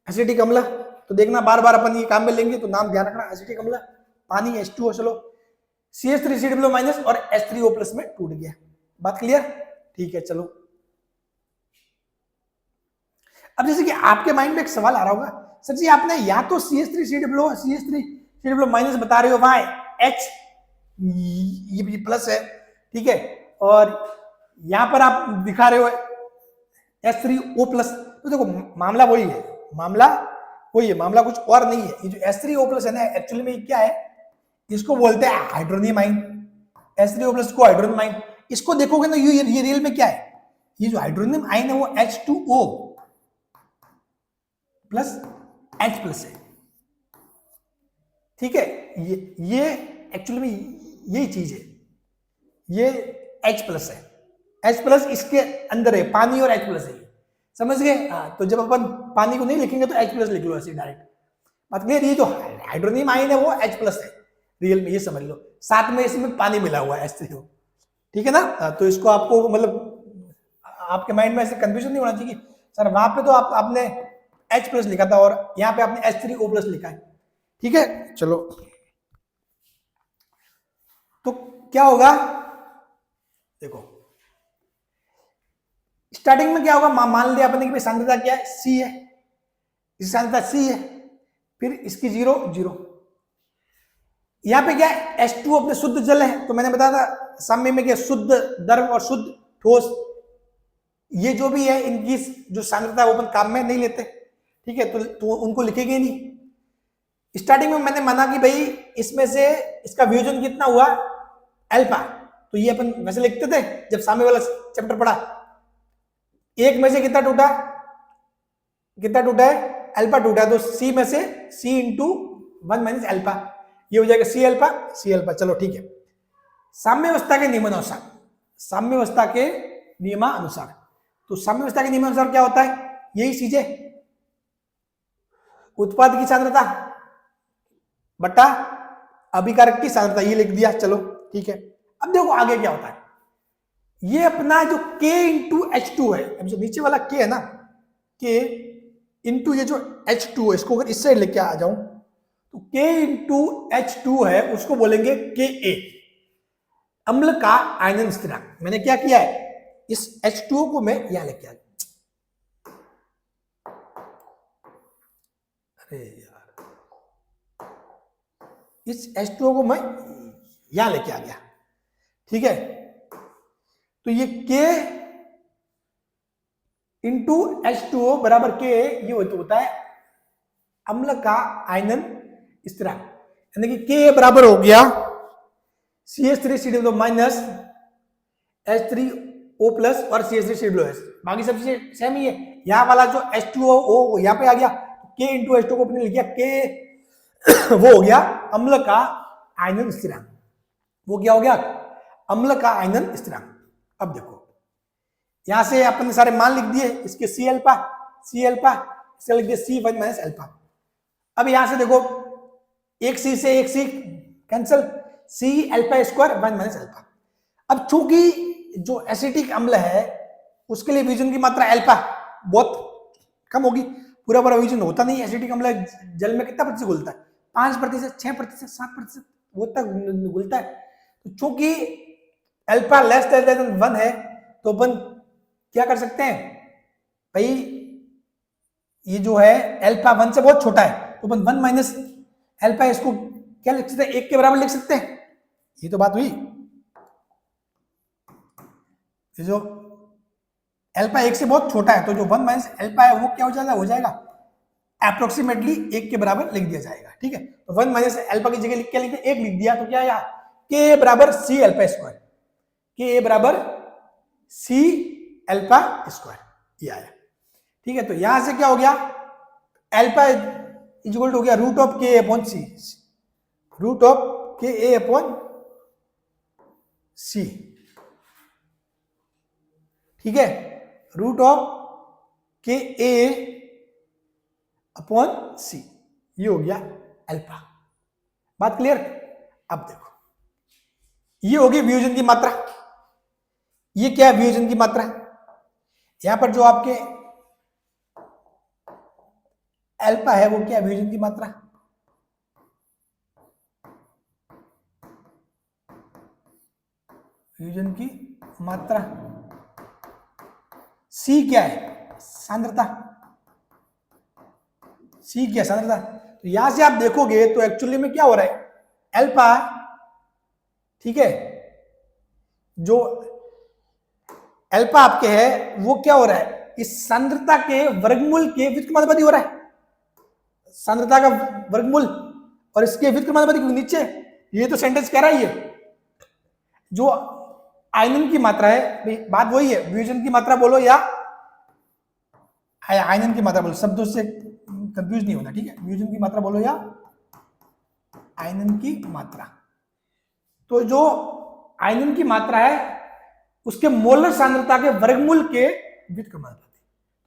A: एसिटिक अम्ल, तो देखना बार बार अपन ये काम में लेंगे तो नाम ध्यान रखना, एसिटिक अम्ल, पानी H2O, चलो CH3COO- और H3O+ में टूट गया। बात क्लियर, ठीक है। चलो अब जैसे कि आपके माइंड में एक सवाल आ रहा होगा, सर जी आपने या तो CH3COO बता रहे हो, वहां H ये प्लस है, ठीक है। और यहां पर आप दिखा रहे हो H3O+, तो देखो मामला वही है, मामला वही है, मामला कुछ और नहीं है। ये जो H3O+ है ना, एक्चुअली में क्या है, इसको बोलते हैं हाइड्रोनियम आइन। H3O+ को हाइड्रोनियम आइन, इसको देखोगे ना ये रियल में क्या है, ये जो हाइड्रोनियम आइन है वो H2O प्लस H+ है, ठीक है। ये एक्चुअली में यही चीज है, ये H+ है, H+ इसके अंदर है, पानी और H+ है, समझ गए। हाँ, तो जब अपन पानी को नहीं लिखेंगे तो H+ लिख लो ऐसे डायरेक्ट, बात क्लियर। ये जो हाइड्रोनियम आयन है वो H+ है रियल में, ये समझ लो। साथ में इसमें पानी मिला हुआ है H3O, ठीक है ना। तो इसको आपको मतलब आपके माइंड में ऐसे कंफ्यूजन नहीं होना चाहिए कि सर वहां पे तो आपने H+ लिखा था और यहाँ पे आपने H3O+ लिखा है, ठीक है। चलो, तो क्या होगा, देखो स्टार्टिंग में क्या होगा, मान लिया अपने कि सांद्रता क्या है, C है, इसकी सांद्रता C है, फिर इसकी 0 0। यहां पे क्या है, H2 अपने शुद्ध जल है, तो मैंने बताया था साम्य में क्या, शुद्ध द्रव और शुद्ध ठोस, ये जो भी है इनकी जो सांद्रता वो अपन काम में नहीं लेते, ठीक है। तो उनको लिखेंगे नहीं। स्टार्टिंग में मैंने माना कि भाई इसमें से इसका वियोजन कितना हुआ, अल्फा, तो ये अपन वैसे लिखते थे जब सामने वाला चैप्टर पढ़ा, एक में से कितना टूटा है, अल्फा टूटा, तो C में से C इंटू 1 माइनस अल्फा, ये हो जाएगा C अल्फा। चलो ठीक है, साम्यावस्था के नियमानुसार, साम्यावस्था के नियमानुसार, तो साम्यावस्था के नियमानुसार क्या होता है, यही चीजें, उत्पाद की सांद्रता बटा अभिकारक की सांद्रता, ये लिख दिया, चलो ठीक है। अब देखो आगे क्या होता है, ये अपना जो K इंटू H2 है, अब जो नीचे वाला K है ना, K इंटू ये जो H2 है, इसको अगर इस साइड लेके आ जाऊं तो K इंटू H2 है, उसको बोलेंगे Ka, अम्ल का आयनन स्थिरांक। मैंने क्या किया है, इस H2O को मैं यहां लेके आ गया, अरे यार, इस H2O को मैं यहां लेके आ गया, ठीक है। तो ये K इंटू H2O बराबर K, ये होता है अम्ल का आयनन स्थिरांक, यानी कि K बराबर हो गया CH3COO माइनस H3O+ और CH3COOS, बाकी सब चीजें सेम ही है। यहाँ वाला जो H2O यहाँ पे आ गया, K इंटू H2O को अपने लिख गया K, वो हो गया अम्ल का आयनन स्थिरांक, वो क्या हो गया, अम्ल का आयनन स्थिरांक। अब देखो यहां से अपन सारे मान लिख दिए, इसके C अल्फा, इसका लिख दिया C1 माइनस अल्फा। अब यहां से देखो एक C से एक C cancel, C alpha square 1 minus alpha. अब चूंकि जो एसिटिक अम्ल है उसके लिए वियोजन की मात्रा अल्फा बहुत कम होगी, पूरा वियोजन होता नहीं, एसिटिक अम्ल जल में कितना प्रतिशत घुलता है, 5%, 6%, 7% वो तक घुलता है। तो चूंकि अल्फा लेस देन 1 है, तो अपन क्या कर सकते हैं भाई, ये जो है अल्फा 1 से बहुत छोटा है, तो अपन 1 माइनस अल्फा, इसको क्या लिख सकते हैं, 1 के बराबर लिख सकते हैं, ये तो बात हुई। ये जो अल्फा 1 से बहुत छोटा है, तो जो 1 माइनस अल्फा है वो क्या हो जाएगा अप्रोक्सीमेटली 1 के बराबर लिख दिया जाएगा, ठीक है। तो 1 माइनस अल्फा की जगह क्या लिख दिया, 1 लिख दिया, तो क्या आया K बराबर C अल्फा स्क्वायर, K बराबर C अल्फा स्क्वायर, ये आया, ठीक है। तो यहां से क्या हो गया, अल्फा इक्वल टू हो गया root of K upon C, root of Ka upon C, ठीक है, root of Ka upon C, ये हो गया अल्फा। बात क्लियर। अब देखो ये होगी वियोजन की मात्रा, ये क्या है वियोजन की मात्रा, यहां पर जो आपके अल्फा है वो क्या है वियोजन की मात्रा, वियोजन की मात्रा, C क्या है सांद्रता, C क्या सांद्रता। तो यहां से आप देखोगे तो एक्चुअली में क्या हो रहा है, अल्फा ठीक है, जो अल्फा आपके है वो क्या हो रहा है, इस सांद्रता के वर्गमूल के व्युत्क्रमानुपाती हो रहा है, सांद्रता का वर्गमूल और इसके व्युत्क्रमानुपाती नीचे। ये तो सेंटेंस कह रहा है, ये जो आयनन की मात्रा है, बात वही है, वियोजन की मात्रा बोलो या आयनन की मात्रा बोलो, शब्दों से कंफ्यूज नहीं होना, ठीक है, वियोजन की मात्रा बोलो या आयनन की मात्रा। तो जो आयनन की मात्रा है उसके मोलर सांद्रता के वर्गमूल के व्युत्क्रमानुपाती,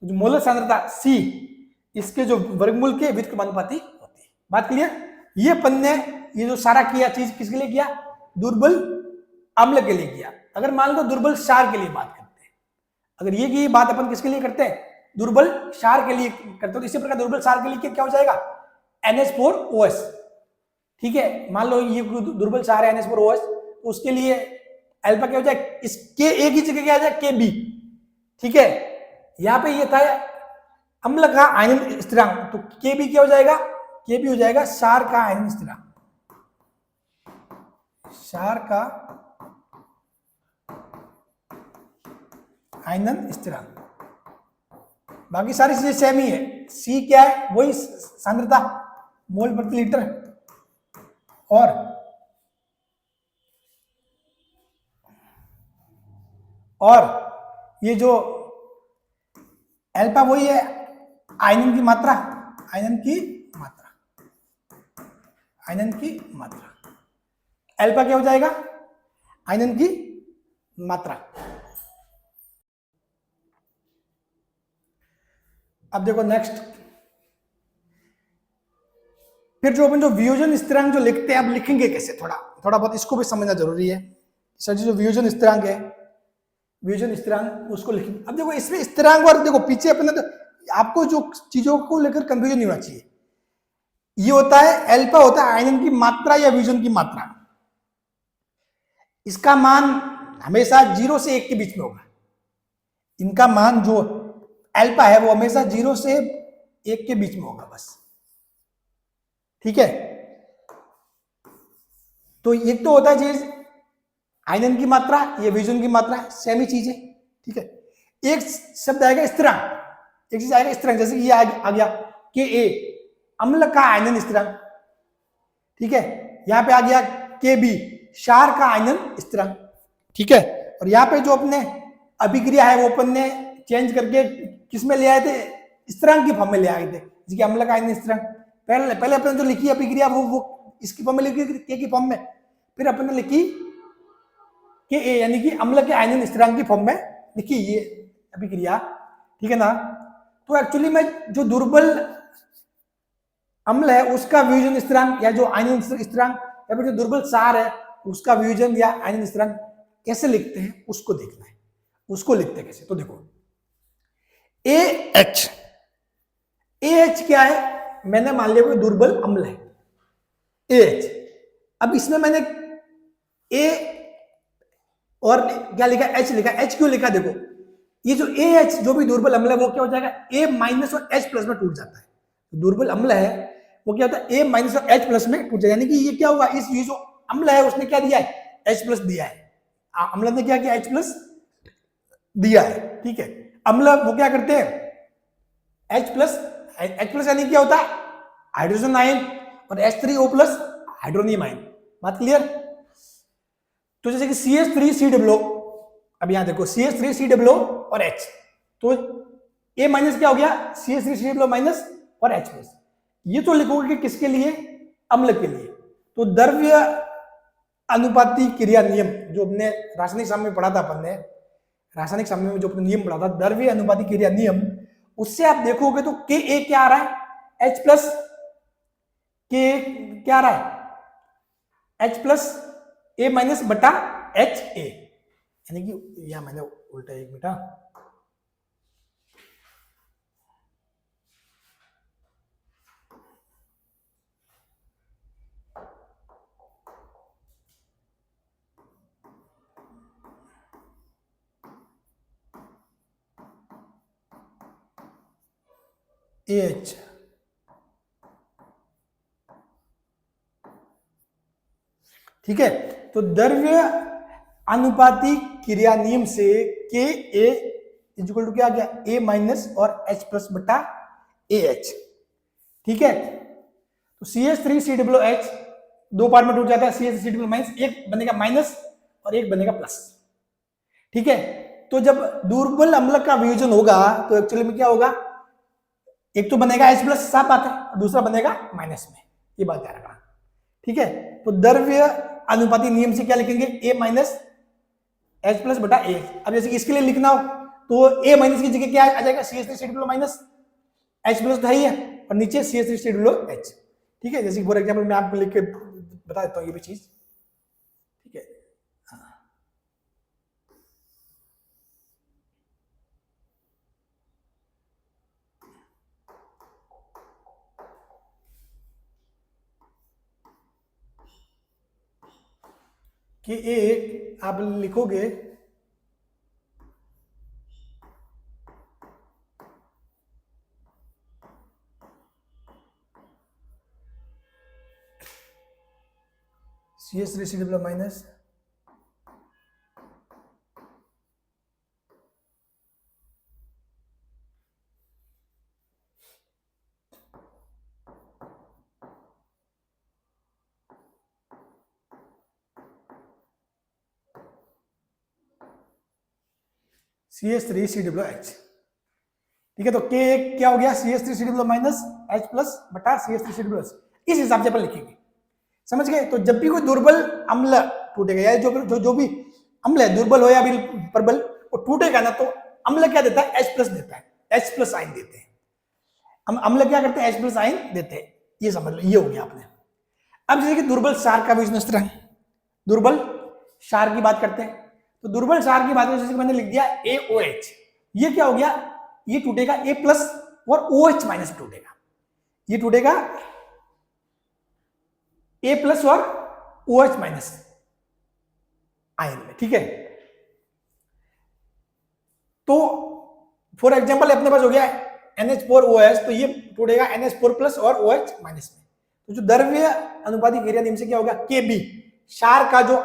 A: तो जो मोलर सांद्रता C इसके जो वर्गमूल के व्युत्क्रमानुपाती होती है। बात क्लियर? ये अपन ने ये जो सारा किया चीज किसके लिए किया, दुर्बल अम्ल के लिए किया। अगर मान लो दुर्बल क्षार के लिए बात करते हैं, अगर ये की बात अपन किसके लिए करते हैं, दुर्बल क्षार के लिए करते हो, तो इसी प्रकार दुर्बल क्षार के लिए क्या हो जाएगा, NH4OH। ठीक है, मान लो ये दुर्बल क्षार है NH4OH, तो उसके लिए अल्फा क्या हो जाए, इसके एक ही जगह क्या आ जाए, Kb। ठीक है, यहां पे ये था अम्ल का आयनन स्थिरांक, तो Kb क्या हो जाएगा, Kb हो जाएगा क्षार का आयनन स्थिरांक, क्षार का आयनन स्थिरांक। बाकी सारी चीजें सेम ही है। C क्या है, वही सांद्रता मोल प्रति लीटर, और ये जो अल्फा वही है आयनन की मात्रा, आयनन की मात्रा, आयनन की मात्रा। अल्फा क्या हो जाएगा, आयनन की मात्रा। अब देखो नेक्स्ट, फिर जो अपन जो वियोजन स्थिरांक जो लिखते हैं, अब लिखेंगे कैसे, थोड़ा बहुत इसको भी समझना जरूरी है। सर जी जो वियोजन स्थिरांक है, वियोजन स्थिरांक उसको लिखेंगे। अब देखो इसमें स्थिरांक और देखो पीछे अपने तो आपको जो चीजों को लेकर कंफ्यूजन नहीं होना चाहिए। ये होता है अल्फा होता है आयनन की मात्रा या वियोजन की मात्रा, इसका मान हमेशा 0 से 1 के बीच में होगा। इनका मान जो अल्फा है वो हमेशा 0 से 1 के बीच में होगा बस। ठीक है, तो एक तो होता है चीज आयनन की मात्रा, ये वियोजन की मात्रा, सेम ही चीज है। ठीक है, एक शब्द आएगा स्थिरांक, एक चीज आएगा स्थिरांक, जैसे कि ये आ गया Ka अम्ल का आयनन स्थिरांक। ठीक है, यहां पे आ गया Kb क्षार का आयनन स्थिरांक। ठीक है, और यहां पे जो अपने अभिक्रिया है वो अपन ने चेंज करके किस में ले आए थे, स्थिरांक की फॉर्म में ले आए थे, जैसे अम्ल का आयनन स्थिरांक। पहले अपन जो लिखी अभिक्रिया वो इसकी फॉर्म में लिखी K की फॉर्म में, फिर अपन ने लिखी Ka यानी कि अम्ल के आयनन स्थिरांक की फॉर्म में लिखी ये अभिक्रिया। ठीक है ना, तो एक्चुअली में जो दुर्बल अम्ल है उसका वियोजन स्थिरांक या जो आयनन स्थिरांक, या फिर जो दुर्बल क्षार है उसका वियोजन या आयनन स्थिरांक कैसे लिखते हैं उसको देखना है। उसको लिखते हैं कैसे, तो देखो AH, AH क्या है, मैंने मान लिया कोई दुर्बल अम्ल है AH। अब इसमें मैंने A और क्या लिखा, H लिखा। H क्यों लिखा, देखो ये जो AH जो भी दुर्बल अम्ल है वो क्या हो जाएगा, A माइनस और H प्लस में टूट जाता है। दुर्बल अम्ल है वो क्या होता है, A माइनस और H प्लस में टूट जाएगा, यानी कि ये क्या होगा, इस ये जो अम्ल है उसने क्या दिया है, H प्लस दिया है, अम्ल ने क्या किया, H प्लस दिया है। ठीक है, अम्ल वो क्या करते हैं, H प्लस यानी क्या होता है, हाइड्रोजन आयन, और H3O प्लस हाइड्रोनियम आयन। बात क्लियर? तो जैसे कि CH3COO, अब यहां देखो CH3COO और H, तो A माइनस क्या हो गया, CH3COO माइनस और H प्लस। ये तो लिखोगे कि किसके लिए, अम्ल के लिए। तो द्रव्य अनुपाती क्रिया नियम जो हमने रासायनिक सामने में पढ़ा था, अपन ने रासायनिक सामने में जो नियम पढ़ा था, द्रव्य अनुपाती क्रिया नियम, उससे आप देखोगे तो Ka क्या आ रहा है, H प्लस K क्या आ रहा है, H प्लस A माइनस बटा HA, यानी कि यहां मैंने उल्टा, एक मिनट, AH, ठीक है। तो द्रव्य अनुपाती क्रिया नियम से के ए इक्वल टू क्या आ गया, ए माइनस और एच प्लस बटा ए एच। ठीक है, तो CH3COOH दो पार्ट में टूट जाता है, CH3COO माइनस, एक बनेगा माइनस और एक बनेगा प्लस। ठीक है, तो जब दुर्बल अम्ल का वियोजन होगा तो एक्चुअली में क्या होगा, एक तो बनेगा H प्लस, साफ बात है, दूसरा बनेगा माइनस में, ये बात ध्यान रखना। ठीक है, तो द्रव्य अनुपाती नियम से क्या लिखेंगे, A माइनस H प्लस बटा A। अब जैसे इसके लिए लिखना हो तो A माइनस की जगह क्या आ जाएगा, CH3COO माइनस, H प्लस तो है ही है, और नीचे CH3COOH। ठीक है, जैसे फॉर एग्जाम्पल मैं आपको लिख के बता देता हूँ ये भी चीज। ठीक है, कि एक आप लिखोगे CH3COO माइनस CH3COOH। ठीक है, तो K क्या हो गया, CH3COO माइनस H प्लस बटा CH3COOH। इस हिसाब से अपन लिखेंगे, समझ गए। तो जब भी कोई दुर्बल अम्ल टूटेगा, या जो भी अम्ल है, दुर्बल हो या भी प्रबल, वो टूटेगा ना तो अम्ल क्या देता है, H प्लस देता है, H प्लस आयन देते हैं। हम अम्ल क्या करते हैं, H प्लस आयन देते हैं, ये समझ लो, ये हो गया आपने। अब जैसे कि दुर्बल क्षार का वियोजन स्थिरांक, दुर्बल क्षार की बात करते हैं, तो दुर्बल क्षार की बात में जैसे मैंने लिख दिया AOH, ये क्या हो गया, ये टूटेगा A प्लस और OH माइनस टूटेगा, ये टूटेगा A प्लस और OH माइनस आयन में। ठीक है, तो फॉर एग्जांपल अपने पास हो गया NH4OH, तो ये टूटेगा NH4 प्लस और OH माइनस में। तो जो द्रव्य अनुपाती क्रिया नियम से क्या होगा, KB क्षार का जो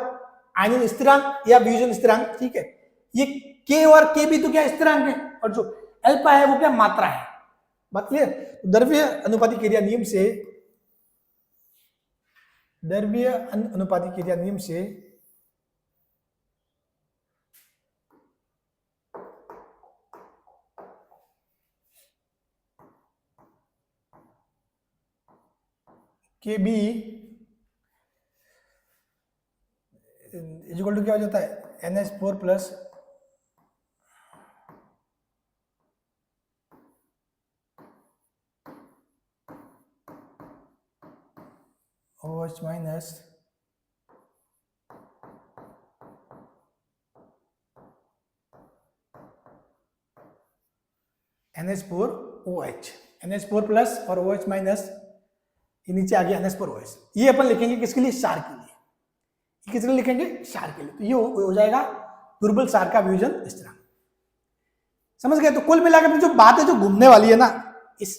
A: आयनन स्थिरांक या वियोजन स्थिरांक, ठीक है, ये K और KB तो क्या स्थिरांक है, और जो अल्फा है वो क्या मात्रा है। बात क्लियर। द्रव्य अनुपाती क्रिया नियम से, द्रव्य अनुपाती क्रिया नियम से KB इक्वल टू क्या हो जाता है, NH4 plus OH minus NH4OH, NH4 plus और OH माइनस, ये नीचे आ गया NH4OH। ये अपन लिखेंगे किसके लिए, क्षार के लिए, किसके लिए लिखेंगे, क्षार के लिए। तो ये हो जाएगा दुर्बल क्षार का वियोजन स्थिरांक। समझ गए। तो कुल मिलाकर जो बात है जो घूमने वाली है ना इस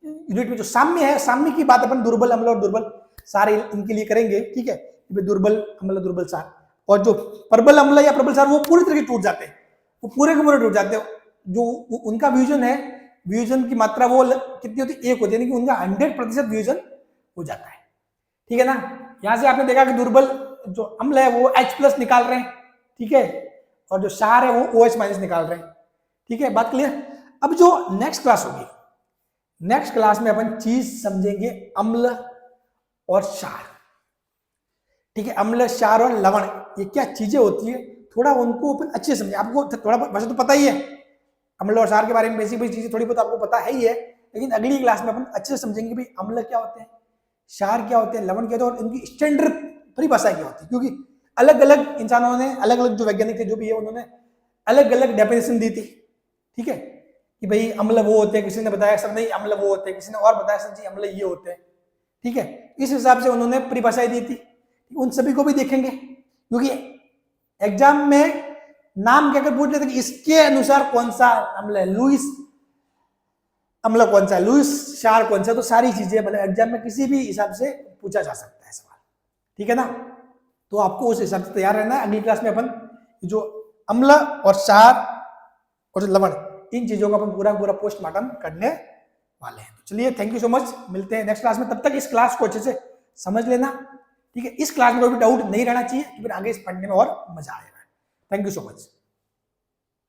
A: यूनिट में, जो साम्य है, साम्य की बात अपन दुर्बल अम्ल और दुर्बल क्षार इनके लिए करेंगे। ठीक है, दुर्बल अम्ल दुर्बल क्षार, और जो प्रबल अम्ल या प्रबल क्षार वो पूरी तरह टूट जाते हैं, वो पूरे के पूरे टूट जाते हैं। जो उनका वियोजन है, वियोजन की मात्रा वो कितनी होती है, 1 होती है, यानी कि उनका 100% वियोजन हो जाता है। ठीक है ना। यहां से आपने देखा कि दुर्बल जो अम्ल है वो H प्लस निकाल रहे हैं, ठीक है, और जो क्षार है वो OH माइनस निकाल रहे हैं। ठीक है, बात क्लियर। अब जो नेक्स्ट क्लास होगी, नेक्स्ट क्लास में अपन चीज समझेंगे अम्ल और क्षार। ठीक है, अम्ल, क्षार और लवण, ये क्या चीजें होती है, थोड़ा उनको अपन अच्छे से समझे। आपको थोड़ा वैसे तो पता ही है अम्ल और क्षार के बारे में, बेसिक बेसिक चीजें थोड़ी बहुत आपको पता है ही है, लेकिन अगली क्लास में अपन अच्छे से समझेंगे भाई अम्ल क्या होते हैं, क्षार क्या होते हैं, लवण क्या होते हैं, और इनकी स्टैंडर्ड परिभाषा क्या होती है। क्योंकि अलग अलग इंसानों ने, अलग अलग जो वैज्ञानिक थे जो भी है, उन्होंने अलग अलग डेफिनेशन दी थी। ठीक है, कि भाई अम्ल वो होते हैं, किसी ने बताया सर नहीं अम्ल वो होते हैं, किसी ने और बताया सर जी अम्ल ये होते हैं। ठीक है, इस हिसाब से उन्होंने परिभाषाएं दी थी, उन सभी को भी देखेंगे। क्योंकि एग्जाम में नाम क्या कर पूछ लेते कि इसके अनुसार कौन सा अम्ल है, लुईस अम्ल कौन सा है, लुईस क्षार कौन सा, तो सारी चीजें मतलब एग्जाम में किसी भी हिसाब से पूछा जा सकता है सवाल। ठीक है ना। तो आपको उस हिसाब से तैयार रहना है। अगली क्लास में अपन जो अम्ल और क्षार और जो लवण, इन चीजों का अपन पूरा पूरा पोस्टमार्टम करने वाले हैं। तो चलिए, थैंक यू सो मच, मिलते हैं नेक्स्ट क्लास में। तब तक इस क्लास को अच्छे से समझ लेना, ठीक है। इस क्लास में कोई भी डाउट नहीं रहना चाहिए, तो फिर आगे इस पढ़ने में और मजा आएगा। Thank you so much.